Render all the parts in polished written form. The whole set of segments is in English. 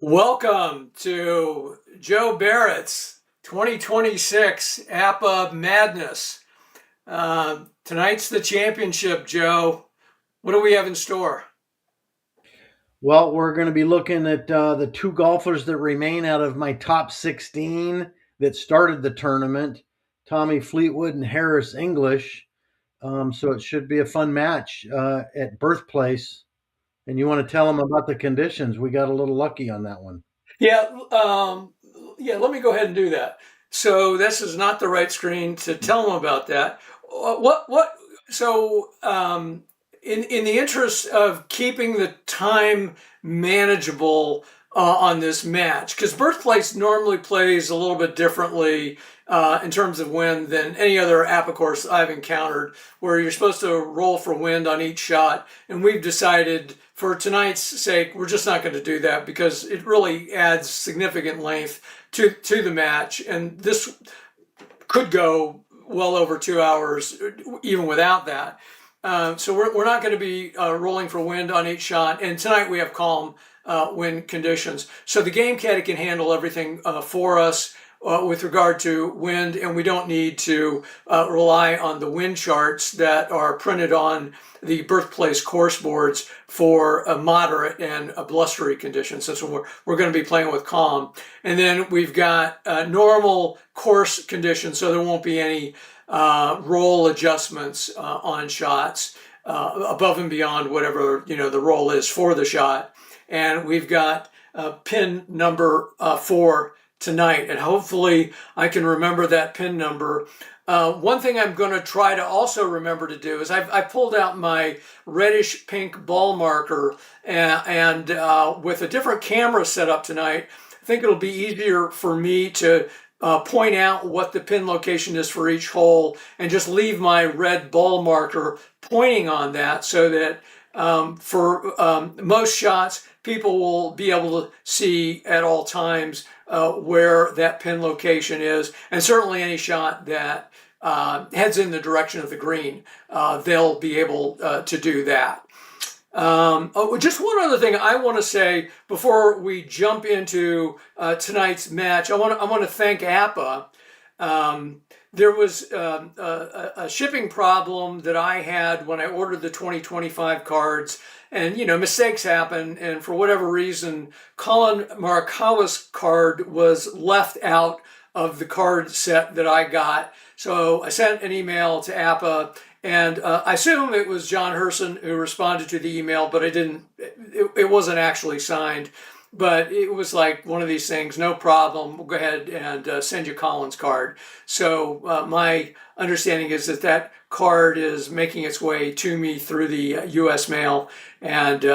Welcome to Joe Barrett's 2026 APBA Madness. Tonight's the championship, Joe. What do we have in store? Well, we're going to be looking at the two golfers that remain out of my top 16 that started the tournament, Tommy Fleetwood and Harris English. So it should be a fun match at Birthplace. And you want to tell them about the conditions? We got a little lucky on that one. Yeah, let me go ahead and do that. So this is not the right screen to tell them about that. What? So, in the interest of keeping the time manageable on this match, because Birthplace normally plays a little bit differently in terms of wind than any other APA course I've encountered, where you're supposed to roll for wind on each shot, and we've decided for tonight's sake, we're just not going to do that because it really adds significant length to the match. And this could go well over 2 hours, even without that. So we're not going to be rolling for wind on each shot. And tonight we have calm wind conditions. So the game caddy can handle everything for us with regard to wind, and we don't need to rely on the wind charts that are printed on the Birthplace course boards for a moderate and a blustery conditions. Since we're going to be playing with calm. And then we've got normal course conditions, so there won't be any roll adjustments on shots above and beyond whatever the roll is for the shot. And we've got pin number 4 tonight, and hopefully I can remember that pin number. One thing I'm going to try to also remember to do is I've pulled out my reddish pink ball marker, and with a different camera set up tonight, I think it'll be easier for me to point out what the pin location is for each hole and just leave my red ball marker pointing on that so that for most shots, people will be able to see at all times where that pin location is. And certainly any shot that heads in the direction of the green, they'll be able to do that. Just one other thing I want to say before we jump into tonight's match. I want to thank APBA. There was a shipping problem that I had when I ordered the 2025 cards, and mistakes happen. And for whatever reason, Colin Morikawa's card was left out of the card set that I got. So I sent an email to APBA, and I assume it was John Herson who responded to the email, but it wasn't actually signed. But it was like one of these things, no problem, we'll go ahead and send you Colin's card. So my understanding is that card is making its way to me through the U.S. mail. And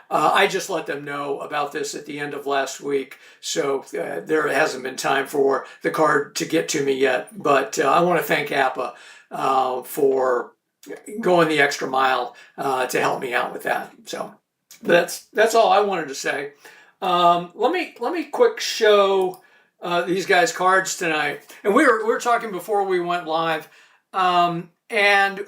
I just let them know about this at the end of last week. So there hasn't been time for the card to get to me yet. But I want to thank APBA for going the extra mile to help me out with that. So that's all I wanted to say. Let me quick show these guys cards tonight. And we were talking before we went live. And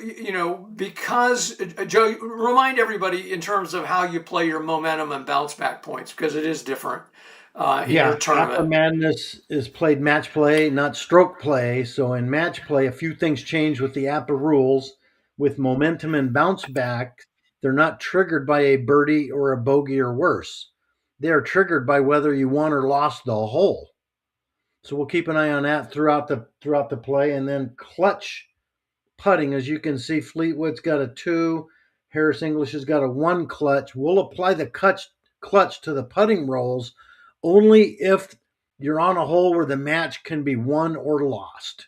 because Joe, remind everybody in terms of how you play your momentum and bounce back points, because it is different in your Yeah, APBA tournament. Madness is played match play, not stroke play. So in match play, a few things change with the APBA rules. With momentum and bounce back, they're not triggered by a birdie or a bogey or worse. They are triggered by whether you won or lost the hole. So we'll keep an eye on that throughout the play, and then clutch putting. As you can see, Fleetwood's got a 2, Harris English has got a 1 clutch. We'll apply the clutch to the putting rolls only if you're on a hole where the match can be won or lost.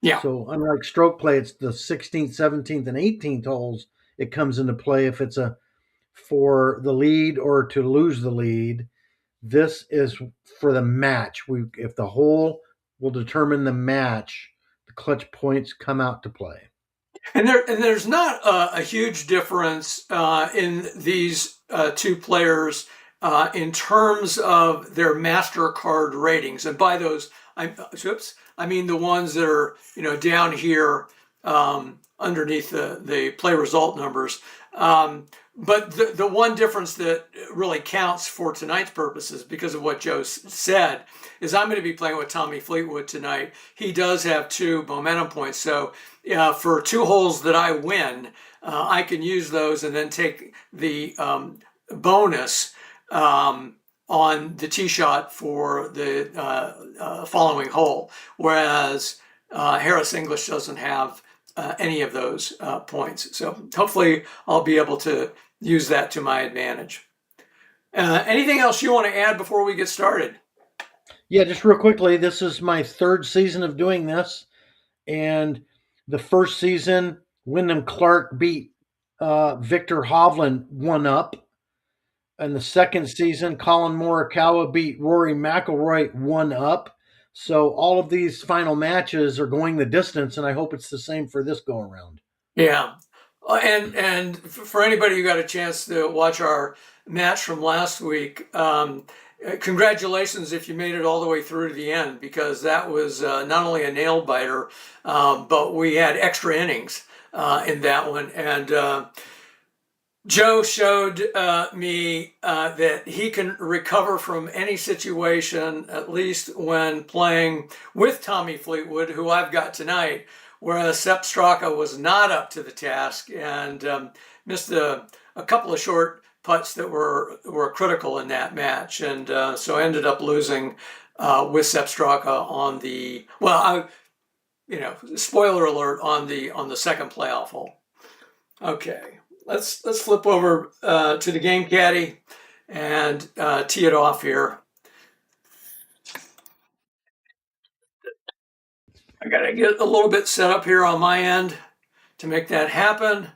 Yeah. So unlike stroke play, it's the 16th, 17th, and 18th holes it comes into play if it's a for the lead or to lose the lead. This is for the match. If the hole will determine the match, the clutch points come out to play. And there's not a huge difference in these two players in terms of their MasterCard ratings. And by those, I mean the ones that are down here underneath the play result numbers. but the one difference that really counts for tonight's purposes, because of what Joe said, is I'm going to be playing with Tommy Fleetwood tonight. He does have 2 momentum points, so for 2 holes that I win, I can use those and then take the bonus on the tee shot for the following hole, whereas Harris English doesn't have any of those points. So hopefully I'll be able to use that to my advantage. Anything else you want to add before we get started? Yeah, just real quickly, this is my third season of doing this, and the first season, Wyndham Clark beat Victor Hovland 1 up. And the second season, Colin Morikawa beat Rory McIlroy 1 up. So all of these final matches are going the distance, and I hope it's the same for this go around. Yeah. And for anybody who got a chance to watch our match from last week, congratulations if you made it all the way through to the end, because that was not only a nail biter, but we had extra innings in that one. And Joe showed me that he can recover from any situation, at least when playing with Tommy Fleetwood, who I've got tonight, whereas Sepp Straka was not up to the task and missed a couple of short putts that were critical in that match, and so I ended up losing with Sepp Straka on the spoiler alert, on the second playoff hole. Okay, let's flip over to the game caddy and tee it off here. I got to get a little bit set up here on my end to make that happen.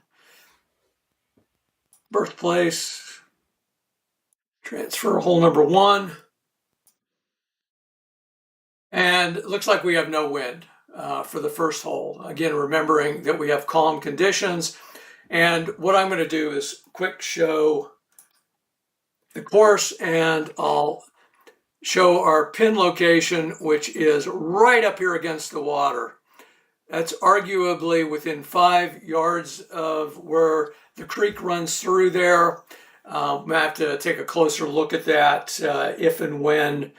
Birthplace, transfer hole number 1. And it looks like we have no wind for the first hole. Again, remembering that we have calm conditions. And what I'm going to do is quick show the course, and I'll show our pin location, which is right up here against the water. That's arguably within 5 yards of where the creek runs through there. I'm gonna have to take a closer look at that if and when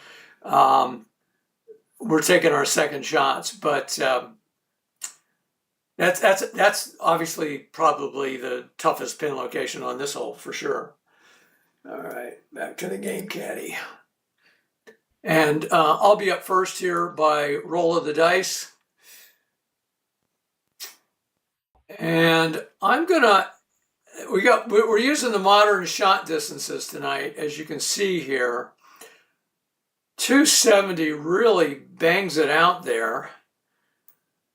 we're taking our second shots. But that's obviously probably the toughest pin location on this hole for sure. All right, back to the game caddy. And I'll be up first here by roll of the dice. And we're using the modern shot distances tonight, as you can see here. 270 really bangs it out there.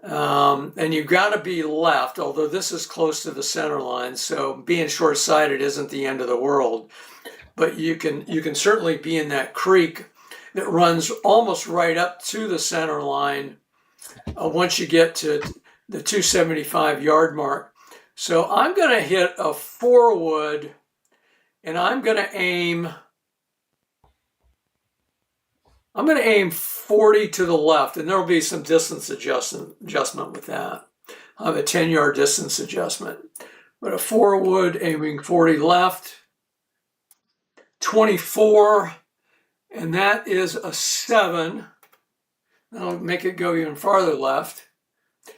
And you've got to be left, although this is close to the center line, so being short-sighted isn't the end of the world. But you can certainly be in that creek that runs almost right up to the center line once you get to the 275 yard mark. So I'm going to hit a 4-wood, and I'm going to aim 40 to the left, and there will be some distance adjustment with that. I have a 10-yard distance adjustment. But a 4-wood aiming 40 left, 24, and that is a 7. That'll make it go even farther left.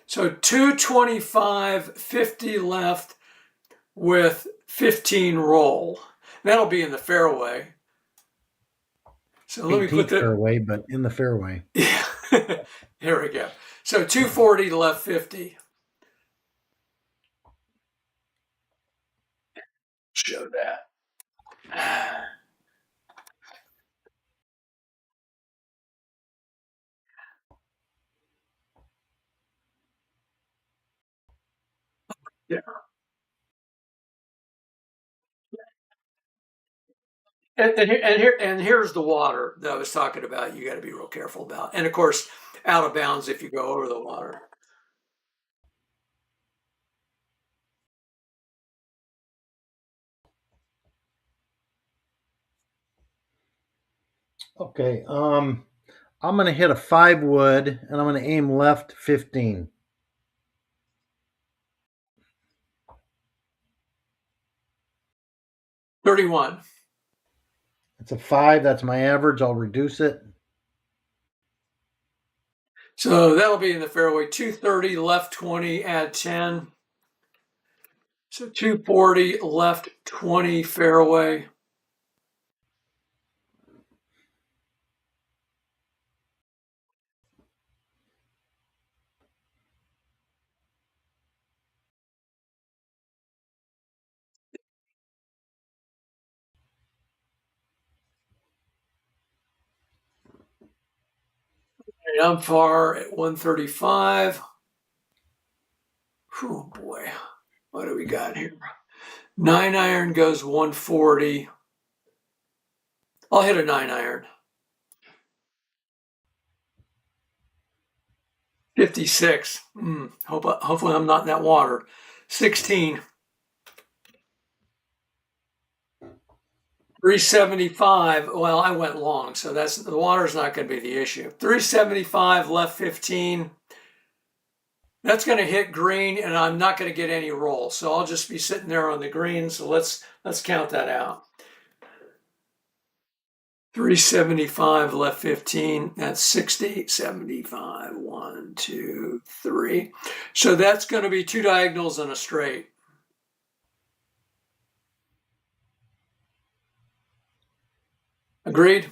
So 225, 50 left with 15 roll. That'll be in the fairway. So let me put that fairway, but in the fairway. Yeah, here we go. So 240 to left 50. Show that. Yeah. And here's the water that I was talking about. You got to be real careful about, and of course, out of bounds if you go over the water. Okay, I'm going to hit a 5-wood, and I'm going to aim left 15. 31. It's a 5. That's my average. I'll reduce it. So that'll be in the fairway. 230, left 20, add 10. So 240, left 20, fairway. And I'm far at 135. Oh boy, what do we got here? 9-iron goes 140. I'll hit a 9-iron. 56. Hopefully I'm not in that water. 16. 375. Well, I went long, so that's the water's not going to be the issue. 375, left 15. That's going to hit green, and I'm not going to get any roll. So I'll just be sitting there on the green. So let's count that out. 375, left 15. That's 60, 75. 1, 2, 3. So that's going to be 2 diagonals and a straight. Agreed?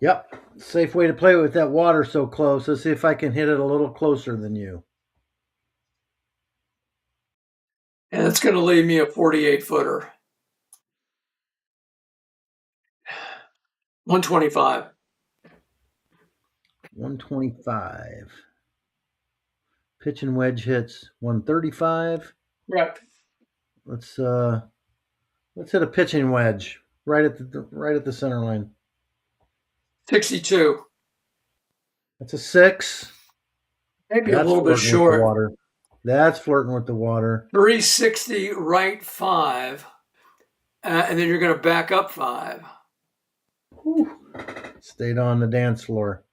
Yep. Safe way to play with that water so close. Let's see if I can hit it a little closer than you. And it's going to leave me a 48-footer. 125. 125. Pitch and wedge hits 135. Right. Let's hit a pitching wedge right at the center line. 62. That's a 6. Maybe That's a little bit flirting with the short. water. That's flirting with the water. 360, right 5. And then you're going to back up 5. Whew. Stayed on the dance floor.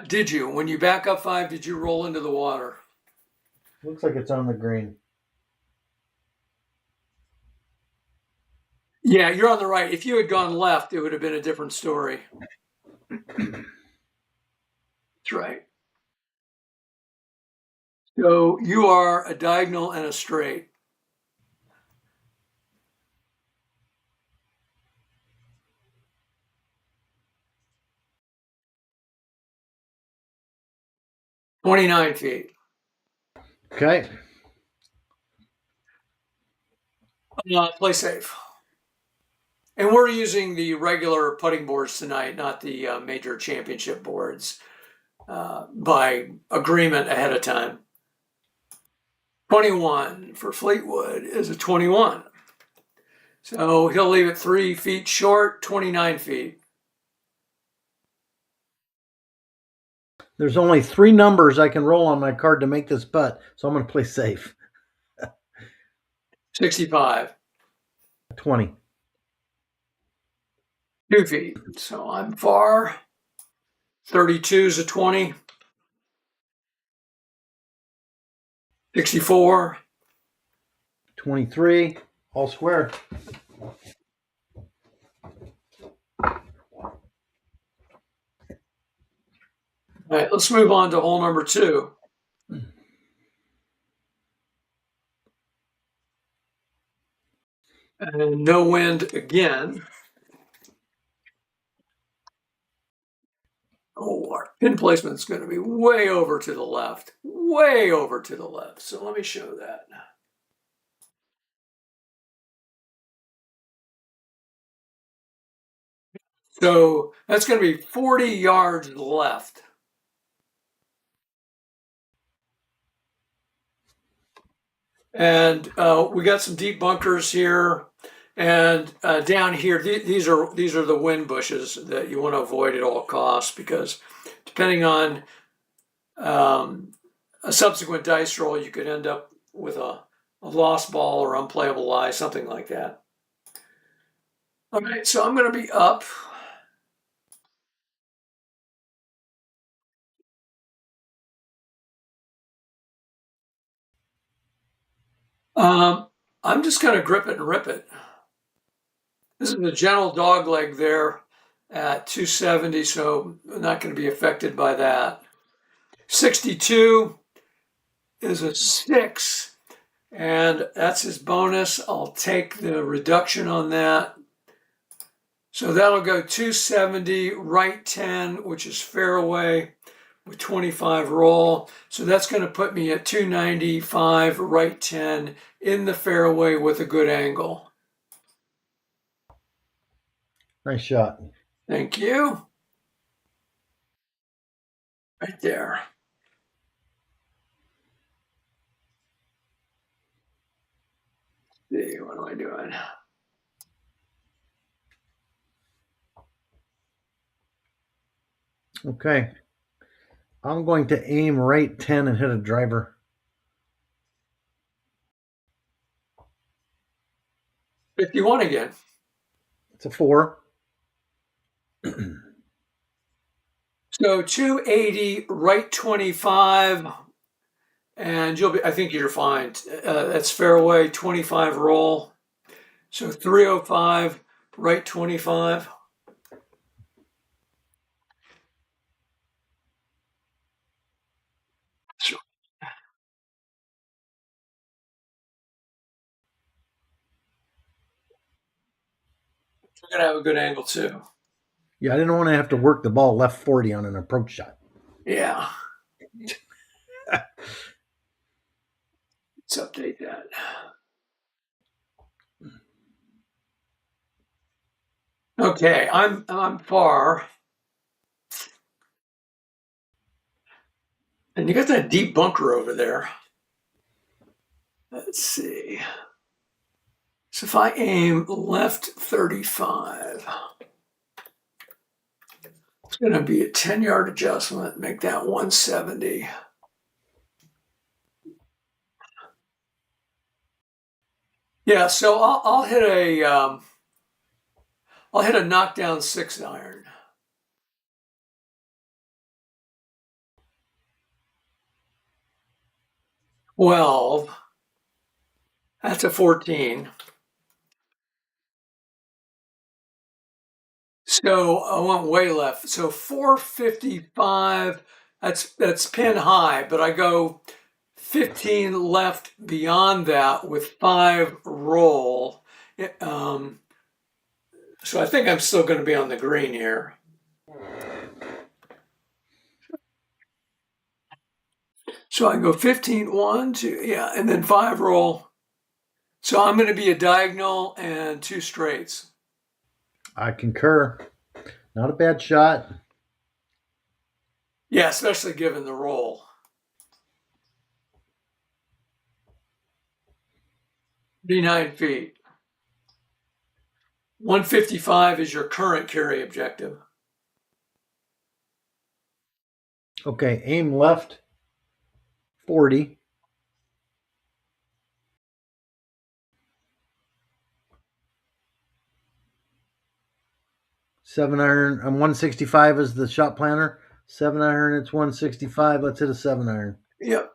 Did you? When you back up 5, did you roll into the water? Looks like it's on the green. Yeah, you're on the right. If you had gone left, it would have been a different story. That's right. So you are a diagonal and a straight. $29 feet. Okay. Play safe. And we're using the regular putting boards tonight, not the major championship boards, by agreement ahead of time. 21 for Fleetwood is a 21. So he'll leave it 3 feet short, 29 feet. There's only 3 numbers I can roll on my card to make this putt, so I'm going to play safe. 65. 20. 2 feet. So I'm far. 32 is a 20. 64. 23. All square. All right, let's move on to hole number 2. And no wind again. Oh, our pin placement is going to be way over to the left. Way over to the left. So let me show that. So that's going to be 40 yards left. And we got some deep bunkers here, and down here, these are the wind bushes that you want to avoid at all costs, because depending on a subsequent dice roll, you could end up with a lost ball or unplayable lie, something like that. All right, so I'm going to be up. I'm just going to grip it and rip it. This is a gentle dog leg there at 270, so I'm not going to be affected by that. 62 is a 6, and that's his bonus. I'll take the reduction on that. So that'll go 270, right 10, which is fairway with 25 roll. So that's going to put me at 295, right 10 in the fairway with a good angle. Nice shot. Thank you. Right there. Let's see, what am I doing? Okay. I'm going to aim right 10 and hit a driver. 51 again. It's a 4. So 280, right 25, and you'll be, I think you're fine. That's fairway, 25 roll. So 305, right 25. So we're going to have a good angle too. Yeah, I didn't want to have to work the ball left 40 on an approach shot. Yeah. Let's update that. Okay, I'm far. And you got that deep bunker over there. Let's see. So if I aim left 35, it's going to be a 10-yard adjustment, make that 170. Yeah, so I'll hit a knockdown 6-iron. 12. That's a 14. So I went way left. So 455. That's pin high, but I go 15 left beyond that with 5 roll. So I think I'm still going to be on the green here. So I go 15, 1, 2, yeah, and then 5 roll. So I'm going to be a diagonal and 2 straights. I concur. Not a bad shot. Yeah, especially given the roll. 39 feet. 155 is your current carry objective. Okay, aim left 40. Seven iron. I'm 165 as the shot planner. 7-iron. It's 165. Let's hit a 7-iron. Yep.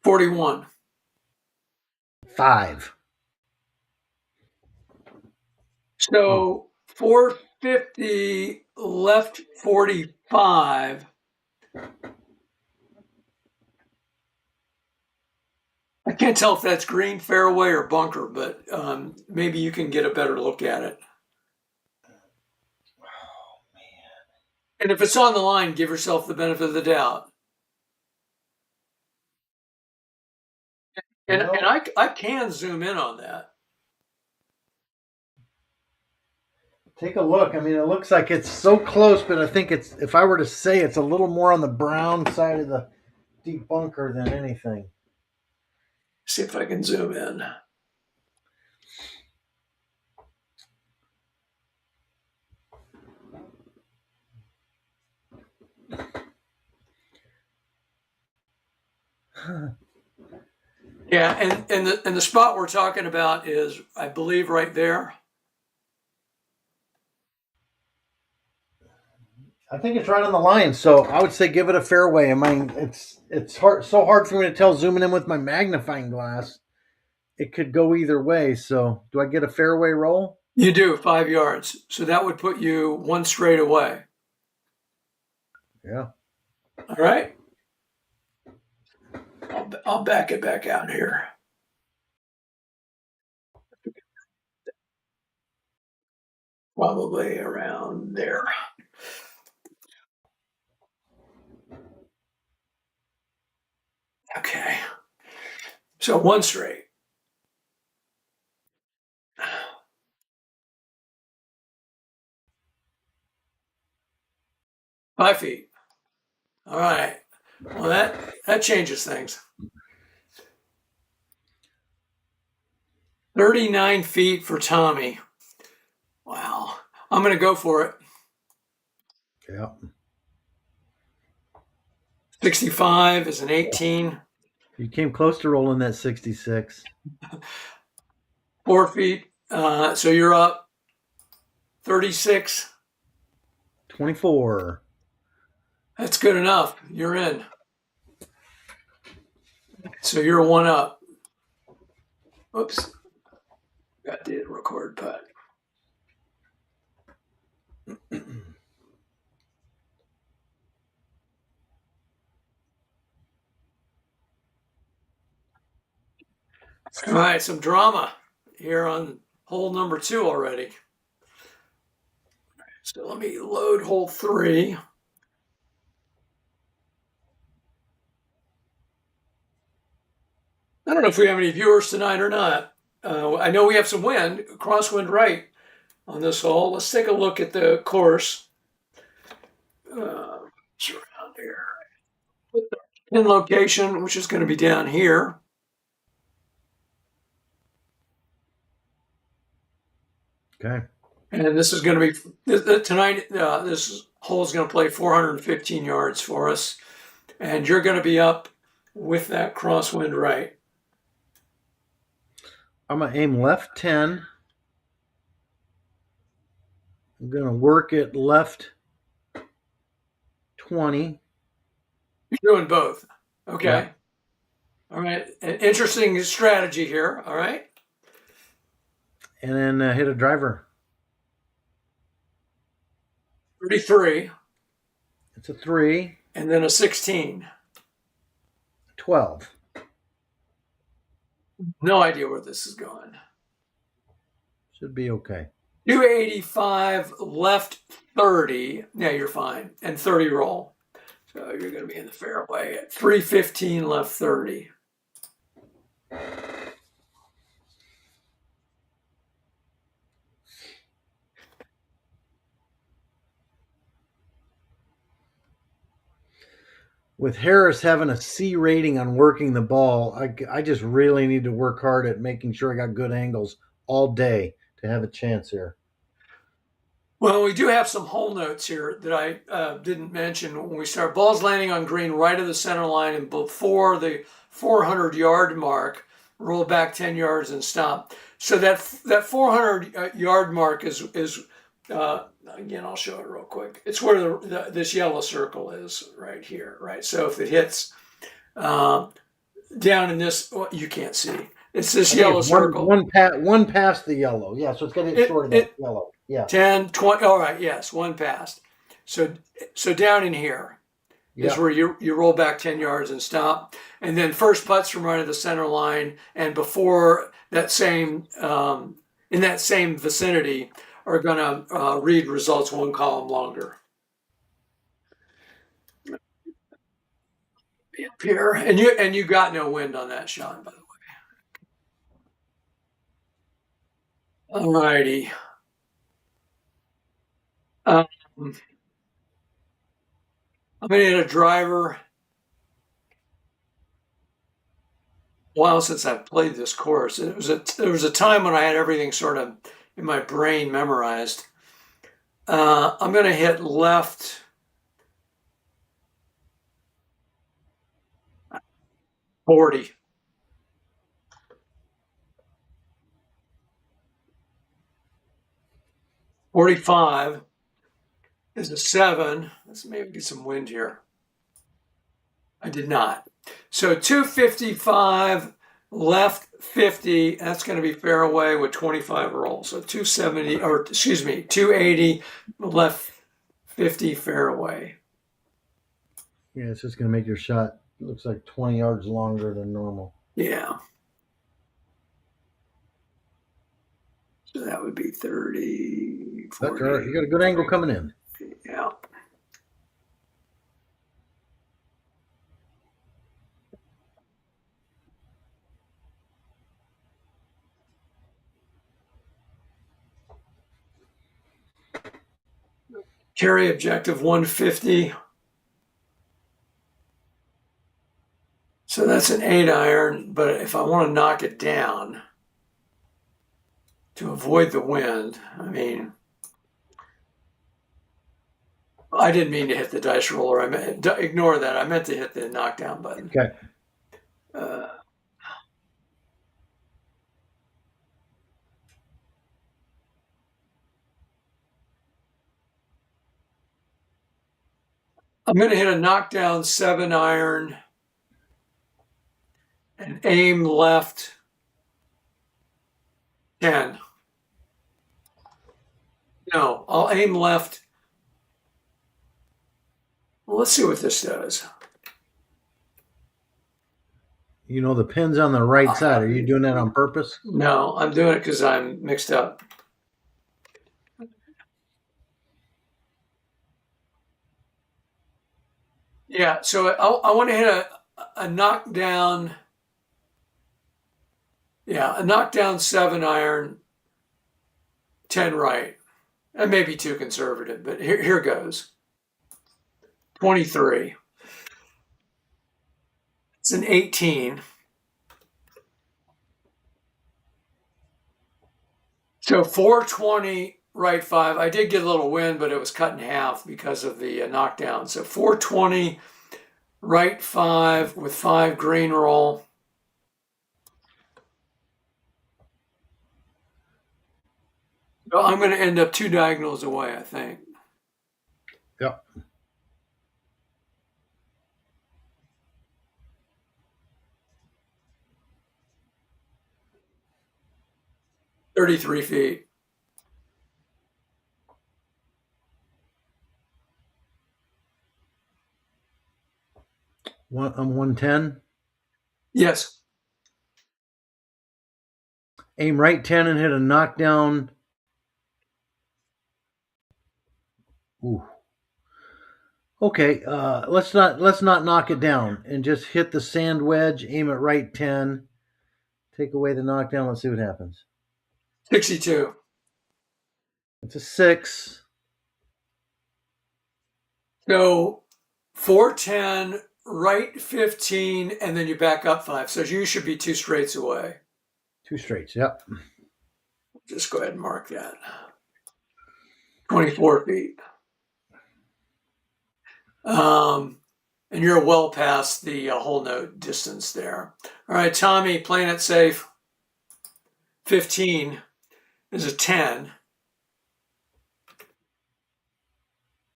41. 5. So 450 left 45. I can't tell if that's green, fairway, or bunker, but maybe you can get a better look at it. Oh, man. And if it's on the line, give yourself the benefit of the doubt. And I can zoom in on that. Take a look. I mean, it looks like it's so close, but I think it's, if I were to say, it's a little more on the brown side of the deep bunker than anything. See if I can zoom in. Yeah, and the spot we're talking about is, I believe, right there. I think it's right on the line, so I would say give it a fairway. I mean, it's hard, so hard for me to tell zooming in with my magnifying glass. it could go either way. So, do I get a fairway roll? You do 5 yards. So that would put you one straight away. Yeah. All right. I'll back it back out here. Probably around there. Okay. So one straight. 5 feet. All right. Well, that changes things. 39 feet for Tommy. Wow. I'm going to go for it. Yeah. 65 is an 18. You came close to rolling that 66. 4 feet. So you're up 36. 24. That's good enough. You're in. So you're one up. Oops. Got the record putt. All right, some drama here on hole number 2 already. So let me load hole 3. I don't know if we have any viewers tonight or not. I know we have some wind, crosswind right on this hole. Let's take a look at the course. It's around here. Put the pin location, which is going to be down here. Okay. And this is going to be tonight. This hole is going to play 415 yards for us, and you're going to be up with that crosswind right. I'm going to aim left 10. I'm going to work it left 20. You're doing both. Okay. Yeah. All right. An interesting strategy here. All right. And then hit a driver. 33. It's a 3. And then a 16. 12. No idea where this is going. Should be okay. 285 left 30. Yeah, you're fine. And 30 roll. So you're going to be in the fairway at 315 left 30. With Harris having a C rating on working the ball, I just really need to work hard at making sure I got good angles all day to have a chance here. Well, we do have some hole notes here that I didn't mention when we start. Ball's landing on green right of the center line and before the 400-yard mark. Roll back 10 yards and stop. So that 400-yard mark is again, I'll show it real quick. It's where this yellow circle is right here, right? So if it hits down in this, well, you can't see. It's this yellow circle. One past the yellow. Yeah, so it's got to hit short of that yellow. Yeah. 10, 20. All right, yes, one past. So down in here is where you roll back 10 yards and stop. And then first putts from right of the center line and before that same, in that same vicinity are going to read results one column longer. Be up here. And you got no wind on that shot, by the way. All righty. I'm going to hit a driver. A while since I've played this course. There was a time when I had everything sort of in my brain memorized. I'm going to hit left 40. 45 is a 7. Let's maybe get some wind here. I did not. So 255 left 50. That's going to be fairway with 25 rolls. So 270, or excuse me, 280, left 50 fairway. Yeah, it's just going to make your shot looks like 20 yards longer than normal. Yeah. So that would be 30, That's 40. all right. You got a good angle coming in. Yeah. Carry objective 150. So that's an 8-iron, but if I want to knock it down to avoid the wind, I mean, I didn't mean to hit the dice roller. I meant, ignore that. I meant to hit the knockdown button. Okay. I'm going to hit a knockdown 7-iron and aim left 10. No, I'll aim left. Well, let's see what this does. You know, the pin's on the right side. Are you doing that on purpose? No, I'm doing it because I'm mixed up. Yeah, so I want to hit a knockdown. Yeah, a knockdown 7-iron, 10 right. That may be too conservative, but here goes. 23. It's an 18. So 420 right 5. I did get a little wind, but it was cut in half because of the knockdown. So 420 right 5 with 5 green roll. So I'm going to end up 2 diagonals away, I think. Yep. $33 feet. I'm 110. Yes. Aim right 10 and hit a knockdown. Ooh. Okay, let's not knock it down and just hit the sand wedge. Aim it right 10. Take away the knockdown. Let's see what happens. 62. It's a 6. So 410 right 15, and then you back up 5. So you should be 2 straights away. 2 straights. Yep. Just go ahead and mark that. 24 feet. And you're well past the whole note distance there. All right, Tommy, playing it safe. 15 is a 10.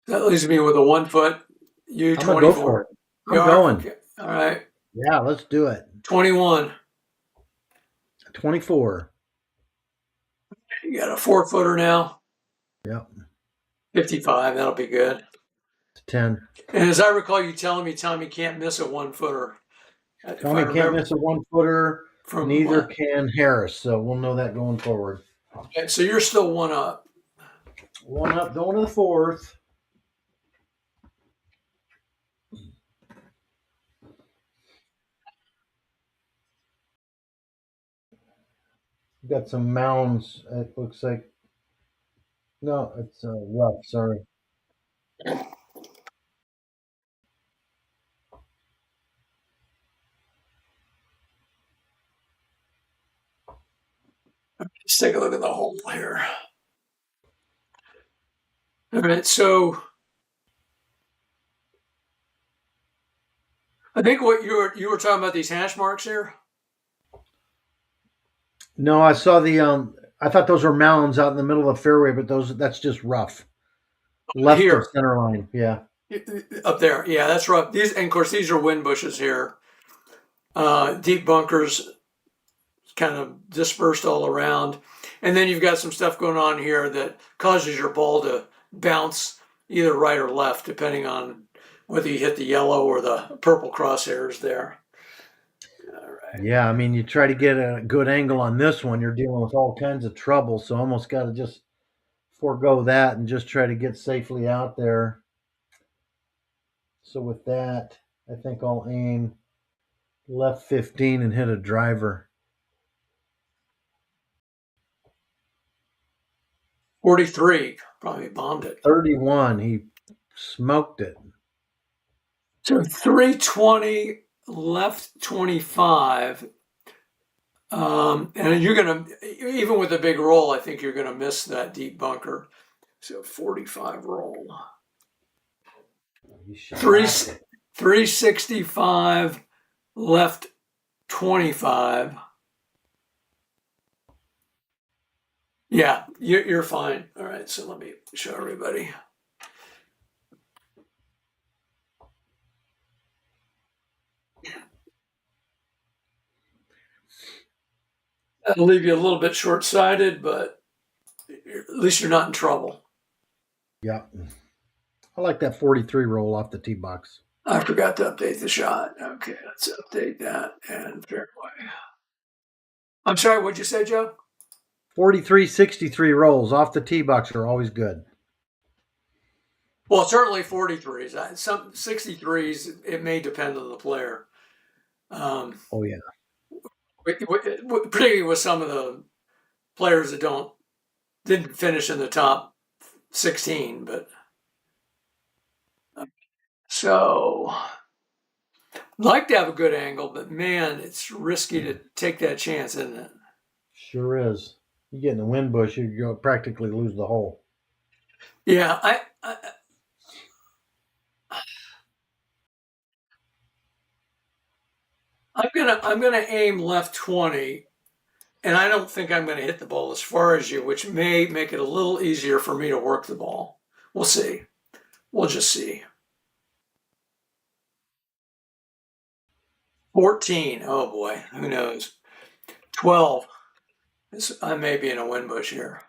That leaves me with a 1 foot. You I'm gonna go 24. for it. I'm You are? going. Okay. All right. Yeah, let's do it. 21. 24. You got a 4-footer now. Yep. 55. That'll be good. It's 10. And as I recall you telling me, Tommy can't miss a 1-footer. Tommy can't miss a 1-footer. From Neither can Harris. So we'll know that going forward. Okay, so you're still 1 up. 1 up, going to the 4th. We've got some mounds. It looks like. No, it's rough. Sorry. Let's take a look at the hole here. All right, so I think what you were talking about these hash marks here. No, I saw the. I thought those were mounds out in the middle of the fairway, but that's just rough. Left Here. of center line. Yeah. Up there, yeah, that's rough. These, and of course, these are wind bushes here. Deep bunkers. kind of dispersed all around. And then you've got some stuff going on here that causes your ball to bounce either right or left, depending on whether you hit the yellow or the purple crosshairs there. All right. Yeah, I mean, you try to get a good angle on this one, you're dealing with all kinds of trouble, so almost got to just forego that and just try to get safely out there. So with that, I think I'll aim left 15 and hit a driver. 43, probably bombed it. 31, he smoked it. So 320, left 25. And you're going to, even with a big roll, I think you're going to miss that deep bunker. So 45 roll. Three, 365, left 25. Yeah, you're fine. All right, so let me show everybody. That'll leave you a little bit short-sighted, but at least you're not in trouble. Yeah. I like that 43 roll off the tee box. I forgot to update the shot. Okay, let's update that and fairway. I'm sorry, what'd you say, Joe? 43, 63 rolls off the tee box are always good. Well, certainly 43s. Some 63s, it may depend on the player. Oh, yeah. Particularly with some of the players that didn't finish in the top 16, but so I'd like to have a good angle, but man, it's risky to take that chance, isn't it? Sure is. You get in the wind bush, you practically lose the hole. Yeah, I'm gonna aim left 20, and I don't think I'm gonna hit the ball as far as you, which may make it a little easier for me to work the ball. We'll see. We'll just see. 14. Oh boy, who knows? 12. I may be in a wind bush here.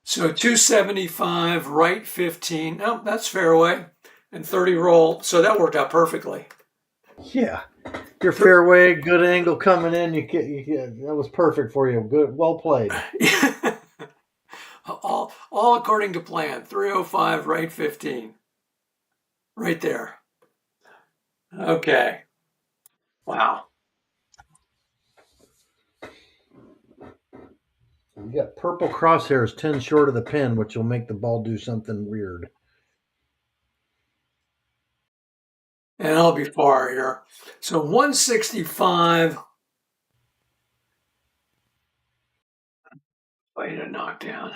So 275, right 15. No, that's fairway. And 30 roll. So that worked out perfectly. Yeah. Your fairway, good angle coming in. That was perfect for you. Good, well played. all according to plan. 305, right 15. Right there. Okay. Wow. You got purple crosshairs 10 short of the pin, which will make the ball do something weird. And I'll be far here. So 165. Way to knock down.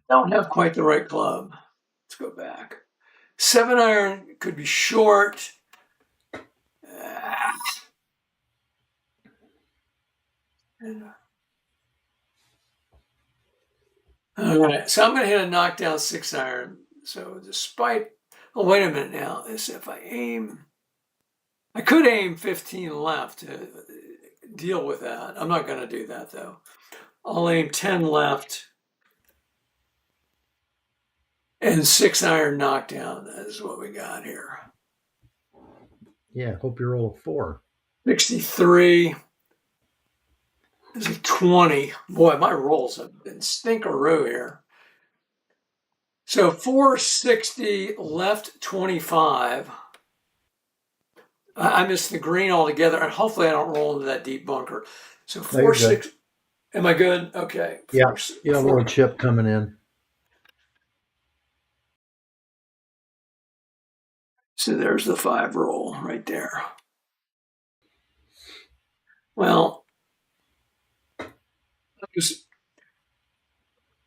Don't have quite the right club. Let's go back. 7-iron could be short. All right, so I'm going to hit a knockdown 6-iron. So despite, oh wait a minute now. This if I aim, I could aim 15 left to deal with that. I'm not going to do that though. I'll aim 10 left and 6-iron knockdown. That is what we got here. Yeah, hope you roll a 4. 63. This is 20. Boy, my rolls have been stinkeroo here. So 460 left 25. I missed the green altogether, and hopefully I don't roll into that deep bunker. So 460. Am I good? Okay. Yeah, you have a little chip coming in. So there's the 5 roll right there. Well, it was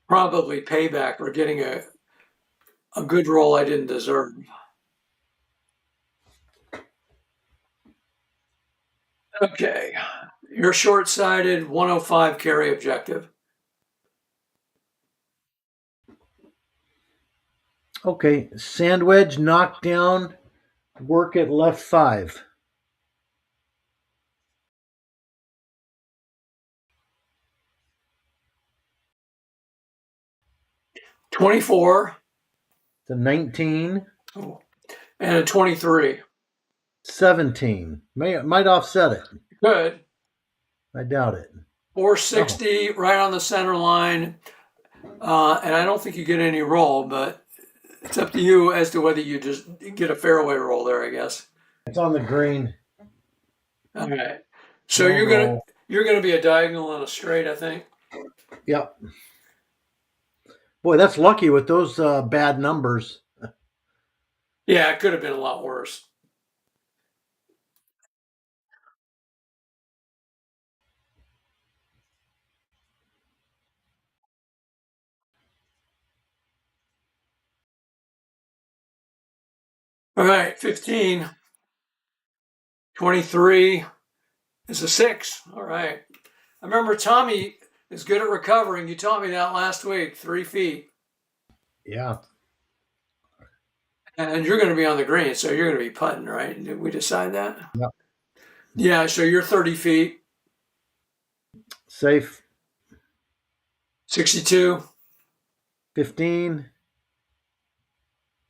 probably payback for getting a good roll I didn't deserve. Okay. You're short-sighted, 105 carry objective. Okay, sand wedge, knockdown, work at left 5. 24, to 19, oh, and a 23. 17. Might offset it. Good. I doubt it. 460 right on the center line. And I don't think you get any roll, but it's up to you as to whether you just get a fairway roll there, I guess. It's on the green. All right. So No roll. you're gonna be a diagonal and a straight, I think. Yep. Boy, that's lucky with those bad numbers. Yeah, it could have been a lot worse. All right, 15, 23 is a 6. All right. I remember Tommy is good at recovering. You taught me that last week, 3 feet. Yeah. And you're going to be on the green, so you're going to be putting, right? Did we decide that? Yep. Yeah, so you're 30 feet, Safe. 62. 15.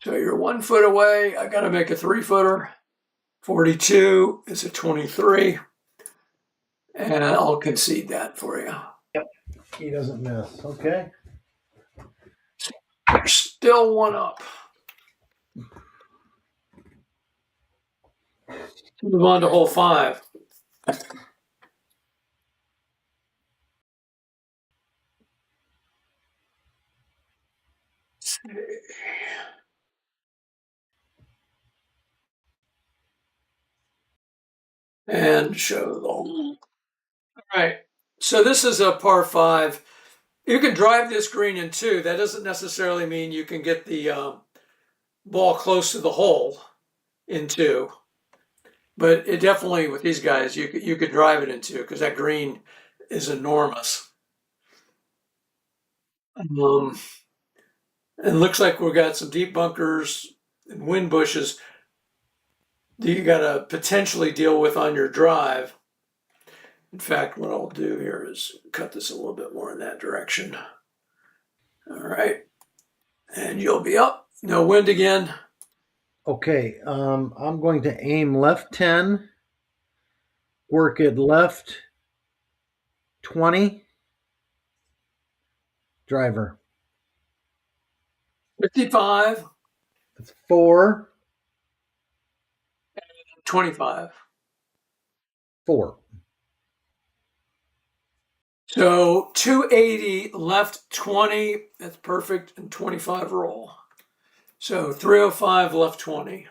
So you're 1 foot away. I got to make a 3-footer. 42 is a 23. And I'll concede that for you. He doesn't miss. Okay. You're still 1 up. Move on to hole 5. And show the hole. All right. So this is a par 5. You can drive this green in 2. That doesn't necessarily mean you can get the ball close to the hole in 2. But it definitely, with these guys, you could drive it in 2 because that green is enormous. And looks like we've got some deep bunkers and wind bushes that you got to potentially deal with on your drive. In fact, what I'll do here is cut this a little bit more in that direction. All right. And you'll be up. No wind again. Okay. I'm going to aim left 10, work it left 20, driver. 55, That's 4, 25. 4. So 280 left 20. That's perfect. And 25 roll. So 305 left 20.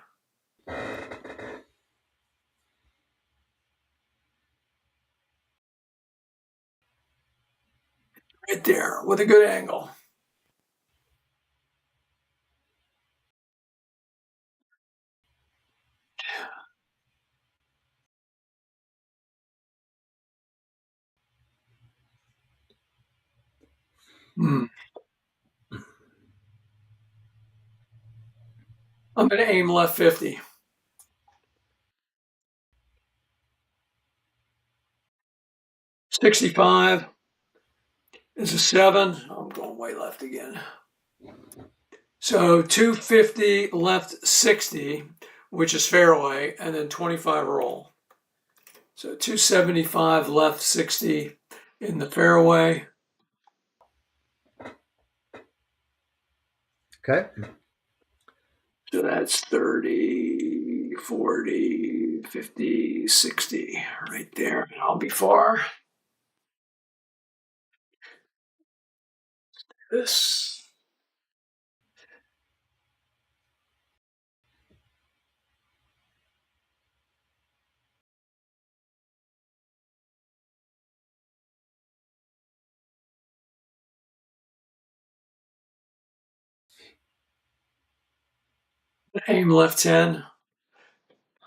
Right there with a good angle. Hmm. I'm going to aim left 50. 65 is a 7. I'm going way left again. So 250 left 60, which is fairway, and then 25 roll. So 275 left 60 in the fairway. Okay. So that's 30, 40, 50, 60 right there. And I'll be far. This. Aim left 10.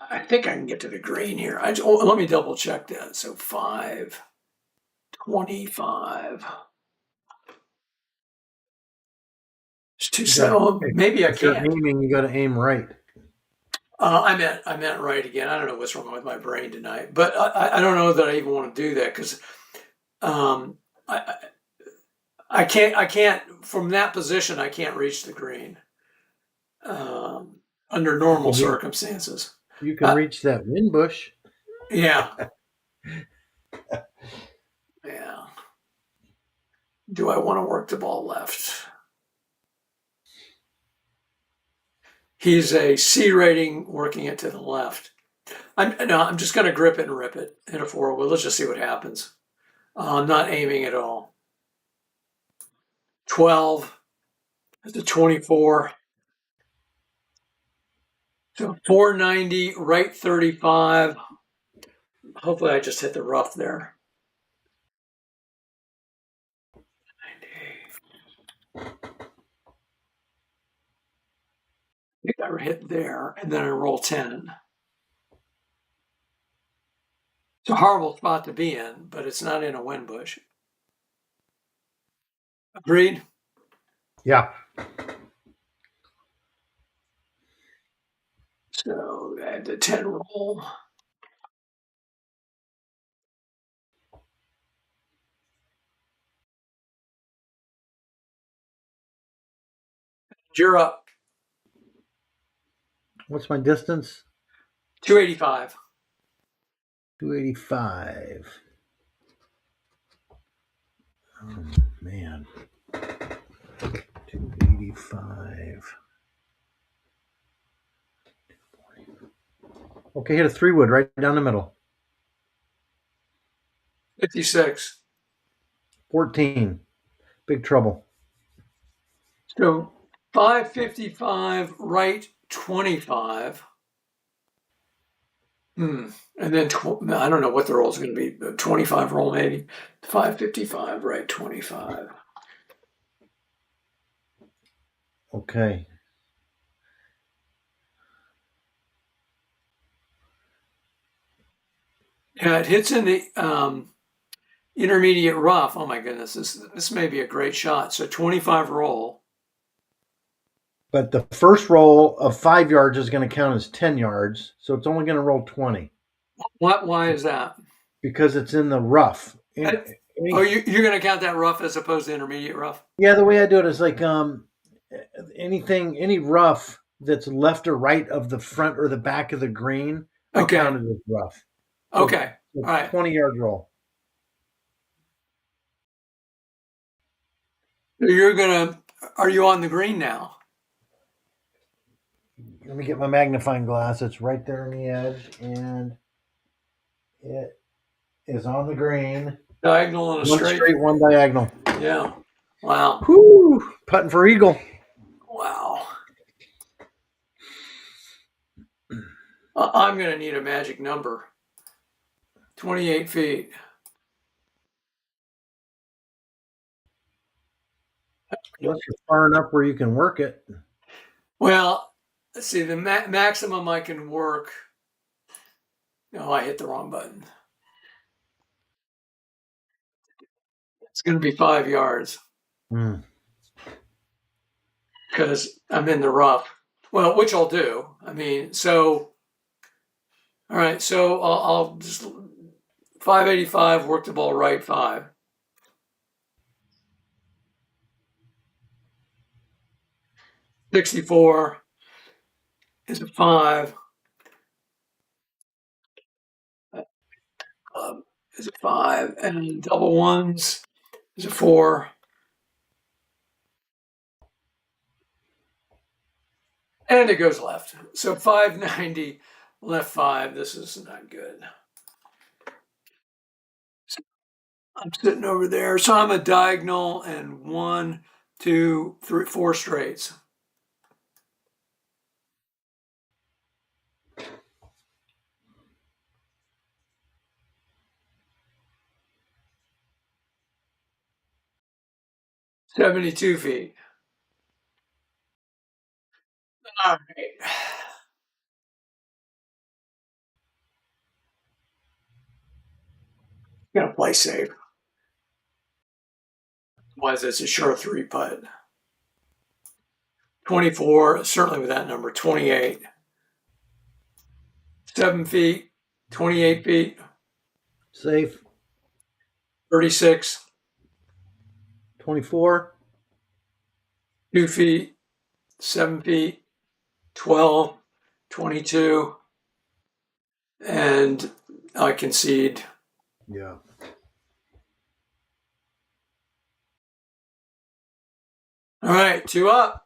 I think I can get to the green here. Let me double check that. So 5, 25. It's too slow. Maybe I If you're can't. aiming, you got to aim right. I meant right again. I don't know what's wrong with my brain tonight, but I don't know that I even want to do that because um, I I can't, from that position, I can't reach the green under normal circumstances. You can Uh, reach that wind bush. yeah, yeah. Do I want to work the ball left? He's a C rating, working it to the left. I'm just going to grip it and rip it in a 4-wood. Let's just see what happens. I'm not aiming at all. 12 to 24. So 490, right 35. Hopefully I just hit the rough there. I think I hit there, and then I roll 10. It's a horrible spot to be in, but it's not in a wind bush. Agreed? Yeah. So add the 10 roll. You're up. What's my distance? 285. 285. Oh, man. 285. Okay, hit a 3-wood right down the middle. 56. 14. Big trouble. So 555, right 25. And then I don't know what the roll is going to be. 25 roll maybe. 555, right 25. Okay. Yeah, it hits in the intermediate rough. Oh my goodness, this may be a great shot. So 25 roll. But the first roll of 5 yards is going to count as 10 yards, so it's only going to roll 20 Why is that? because it's in the rough. Oh, you're going to count that rough as opposed to intermediate rough? Yeah, the way I do it is like any rough that's left or right of the front or the back of the green, I Okay. count it as rough. Okay. All right. 20-yard roll. Are you on the green now? Let me get my magnifying glass. It's right there on the edge, and it is on the green. Diagonal and a One straight, one diagonal. Yeah. Wow. Whoo! Putting for eagle. Wow. I'm going to need a magic number. 28 feet. Unless you're far enough where you can work it. Well, let's see, the maximum I can work. No, I hit the wrong button. It's going to be 5 yards because I'm in the rough. Well, which I'll do. I mean, so, all right, so I'll just 585, work the ball right 5. $64 is a 5. Is a 5, and double ones is a 4. And it goes left. So 590, left 5. This is not good. So I'm sitting over there. So I'm a diagonal and 1, 2, 3, 4 straights. $72. All right. Gonna play safe. Otherwise, it's a sure 3 putt. 24, certainly with that number. 28. 7 feet. 28 feet. Safe. 36. 24. 2 feet, 7 feet, 12, 22, and I concede. Yeah. All right, 2 up.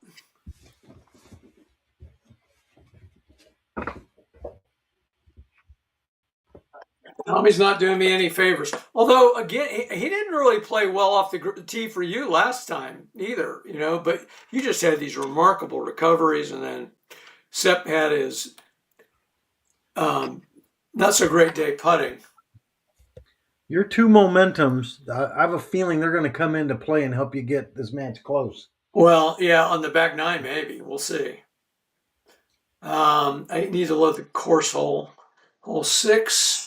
Tommy's not doing me any favors. Although, again, he didn't really play well off the tee for you last time either, but you just had these remarkable recoveries, and then Sepp had his not so great day putting. Your two momentums, I have a feeling they're going to come into play and help you get this match close. Well, yeah, on the back nine, maybe. We'll see. I need to load the course hole. Hole 6.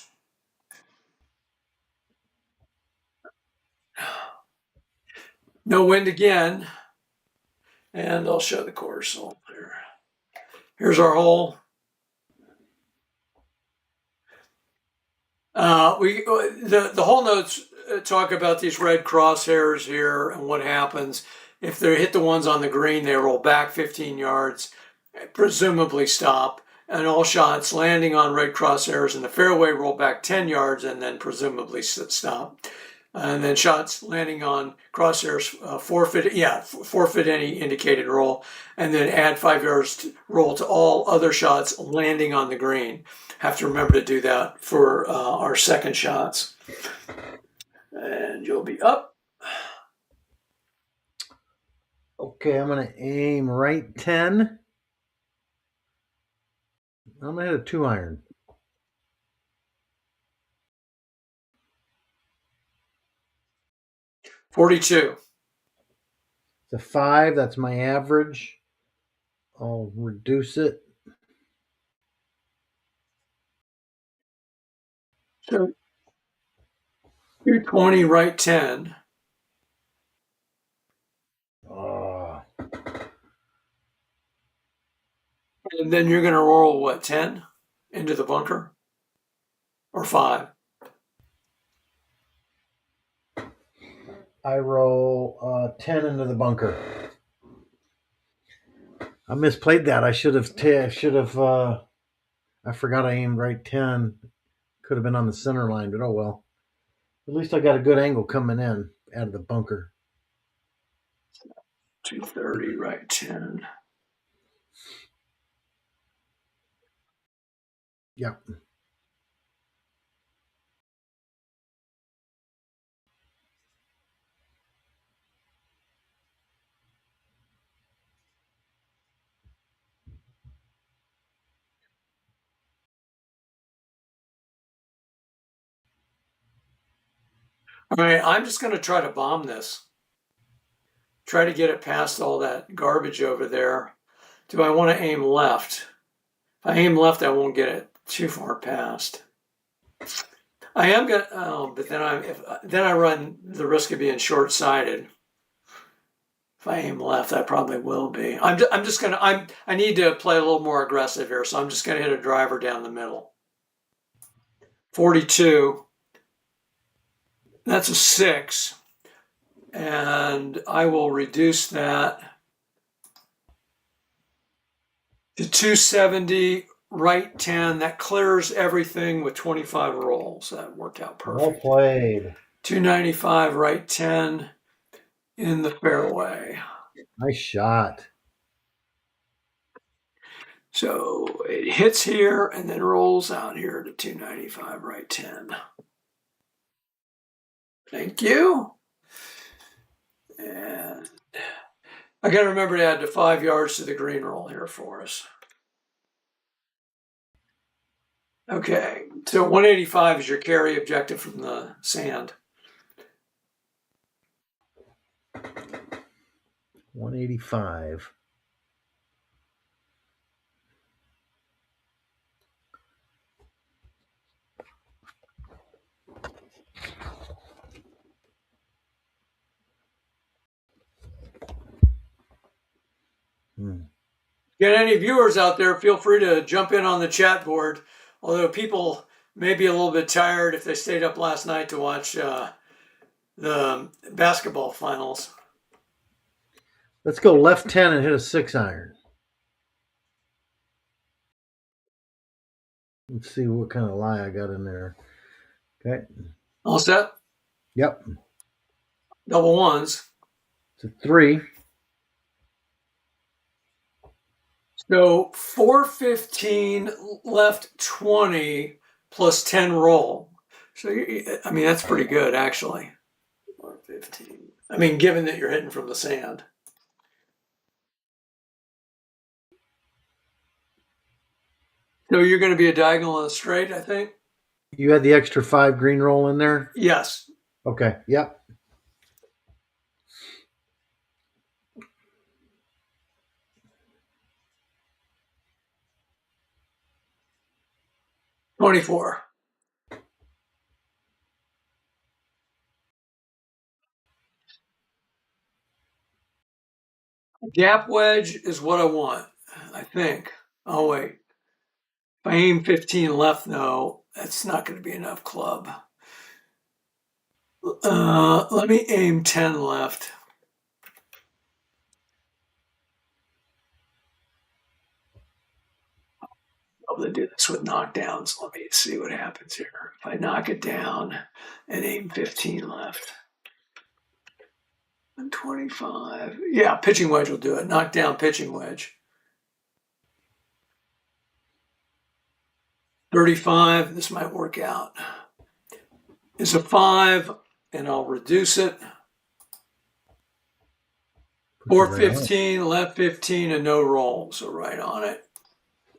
No wind again. And I'll show the course hole here. Here's our hole. The whole notes talk about these red crosshairs here and what happens if they hit the ones on the green. They roll back 15 yards, presumably stop, and all shots landing on red crosshairs in the fairway roll back 10 yards and then presumably stop. And then shots landing on crosshairs forfeit any indicated roll, and then add 5 yards roll to all other shots landing on the green. Have to remember to do that for our second shots. And you'll be up. Okay, I'm going to aim right 10. I'm going to hit a 2-iron. .42. It's a 5. That's my average. I'll reduce it. So 220, right 10. And then you're going to roll, what, 10 into the bunker? Or 5? I roll 10 into the bunker. I misplayed that. I should have. I forgot I aimed right 10. Could have been on the center line, but oh well. At least I got a good angle coming in out of the bunker. 230, right 10. Yep. All right, I'm just going to try to bomb this. Try to get it past all that garbage over there. Do I want to aim left? If I aim left, I won't get it too far past. I am going to, but then I run the risk of being short-sighted. If I aim left, I probably will be. I need to play a little more aggressive here, so I'm just going to hit a driver down the middle. 42. That's a 6. And I will reduce that to 270, right 10. That clears everything with 25 rolls. That worked out perfect. Well played. 295, right 10 in the fairway. Nice shot. So it hits here and then rolls out here to 295, right 10. Thank you. And I got to remember to add the 5 yards to the green roll here for us. Okay, so 185 is your carry objective from the sand. 185. Get any viewers out there, feel free to jump in on the chat board. Although people may be a little bit tired if they stayed up last night to watch the basketball finals. Let's go left 10 and hit a 6 iron. Let's see what kind of lie I got in there. Okay. All set? Yep. Double ones. It's a 3. So 415 left 20 plus 10 roll. So, I mean, that's pretty good, actually. 415. I mean, given that you're hitting from the sand. So you're going to be a diagonal and a straight, I think? You had the extra 5 green roll in there? Yes. Okay. Yep. $24. Gap wedge is what I want, I think. Oh, wait. If I aim 15 left, though, that's not going to be enough club. Let me aim 10 left. I'm able to do this with knockdowns. Let me see what happens here. If I knock it down and aim 15 left. 125. Yeah, pitching wedge will do it. Knockdown pitching wedge. 35. This might work out. It's a 5, and I'll reduce it. 415, left 15, and no roll. So right on it.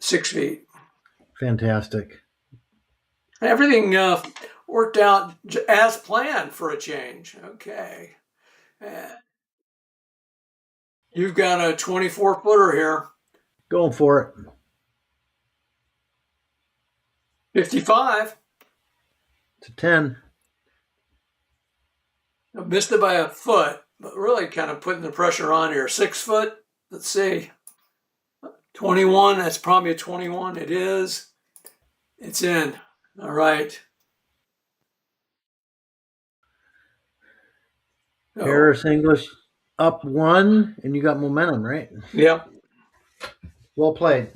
6 feet. Fantastic. Everything worked out as planned for a change. Okay. You've got a 24-footer here. Going for it. 55. It's a 10. I missed it by a foot, but really kind of putting the pressure on here. 6 foot. Let's see. 21. That's probably a 21. It is. It's in. All right. So, Harris English up 1, and you got momentum, right? yep. Well played.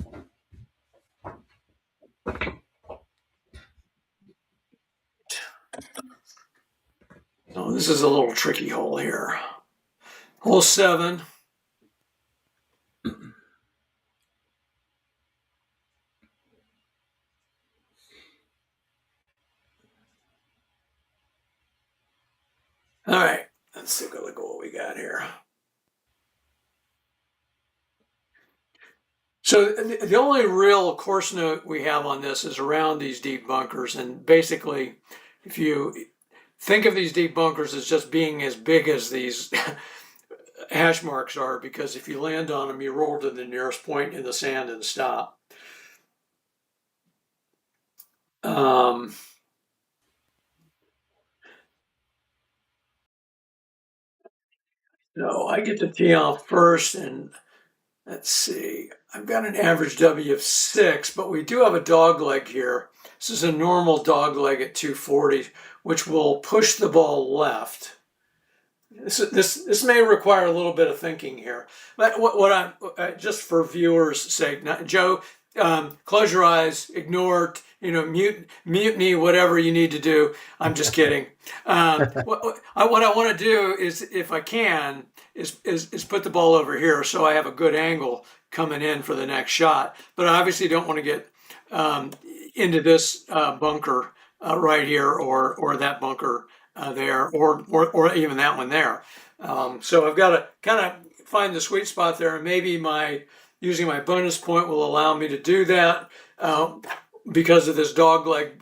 Oh, this is a little tricky hole here. Hole 7. All right. Let's take a look at what we got here. So the only real course note we have on this is around these deep bunkers. And basically, if you think of these deep bunkers as just being as big as these hash marks are, because if you land on them, you roll to the nearest point in the sand and stop. So I get to tee off first, and let's see. I've got an average W of 6, but we do have a dog leg here. This is a normal dog leg at 240, which will push the ball left. This may require a little bit of thinking here, but what I'm just for viewers' sake, Joe, close your eyes, ignore, mute me, whatever you need to do. I'm just kidding. What I want to do is, if I can, is put the ball over here so I have a good angle coming in for the next shot. But I obviously don't want to get into this bunker right here or that bunker there, or even that one there. So I've got to kind of find the sweet spot there, and maybe using my bonus point will allow me to do that because of this dog leg,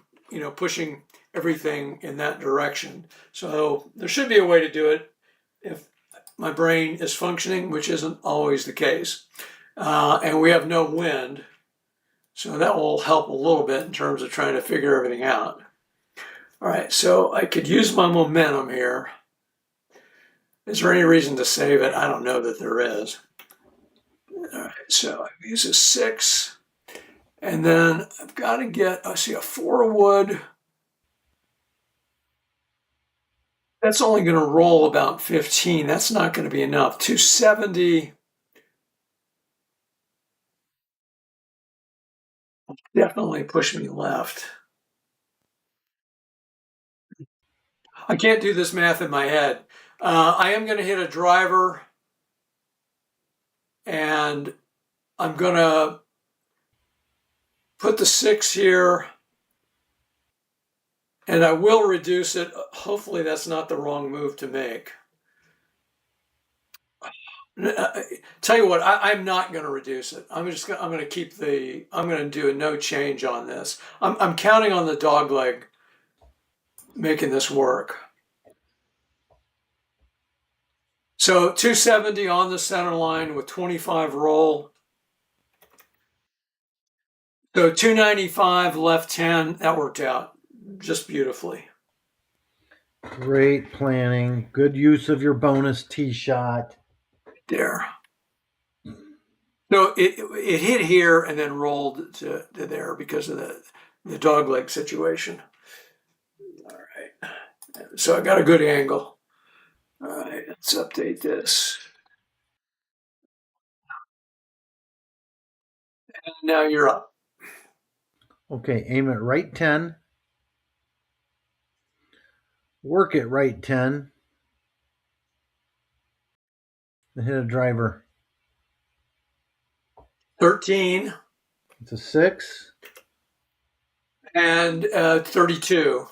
pushing everything in that direction. So there should be a way to do it if my brain is functioning, which isn't always the case. And we have no wind, so that will help a little bit in terms of trying to figure everything out. All right, so I could use my momentum here. Is there any reason to save it? I don't know that there is. All right, so I use a 6, and then I've got to get, I see a 4 wood. That's only going to roll about 15. That's not going to be enough. 270 definitely push me left. I can't do this math in my head. I am going to hit a driver, and I'm going to put the 6 here, and I will reduce it. Hopefully that's not the wrong move to make. Tell you what, I'm not going to reduce it. I'm going to keep I'm going to do a no change on this. I'm counting on the dog leg making this work. So 270 on the center line with 25 roll. So 295 left 10. That worked out just beautifully. Great planning. Good use of your bonus tee shot. There. So it hit here and then rolled to there because of the dog leg situation. All right. So I got a good angle. All right, let's update this. And now you're up. Okay, aim at right 10. Work at right 10. And hit a driver. 13 It's a 6. and 32.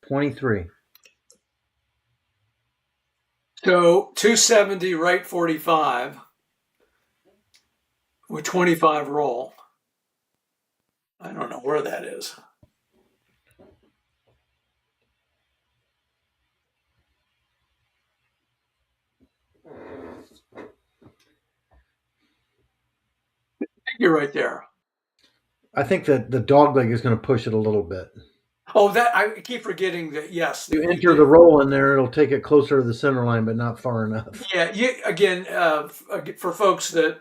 23. So 270 right 45 with 25 roll. I don't know where that is. You're right there. I think that the dog leg is going to push it a little bit. Oh, that I keep forgetting that. Yes, You enter the roll in there, it'll take it closer to the center line, but not far enough. yeah. Again, for folks that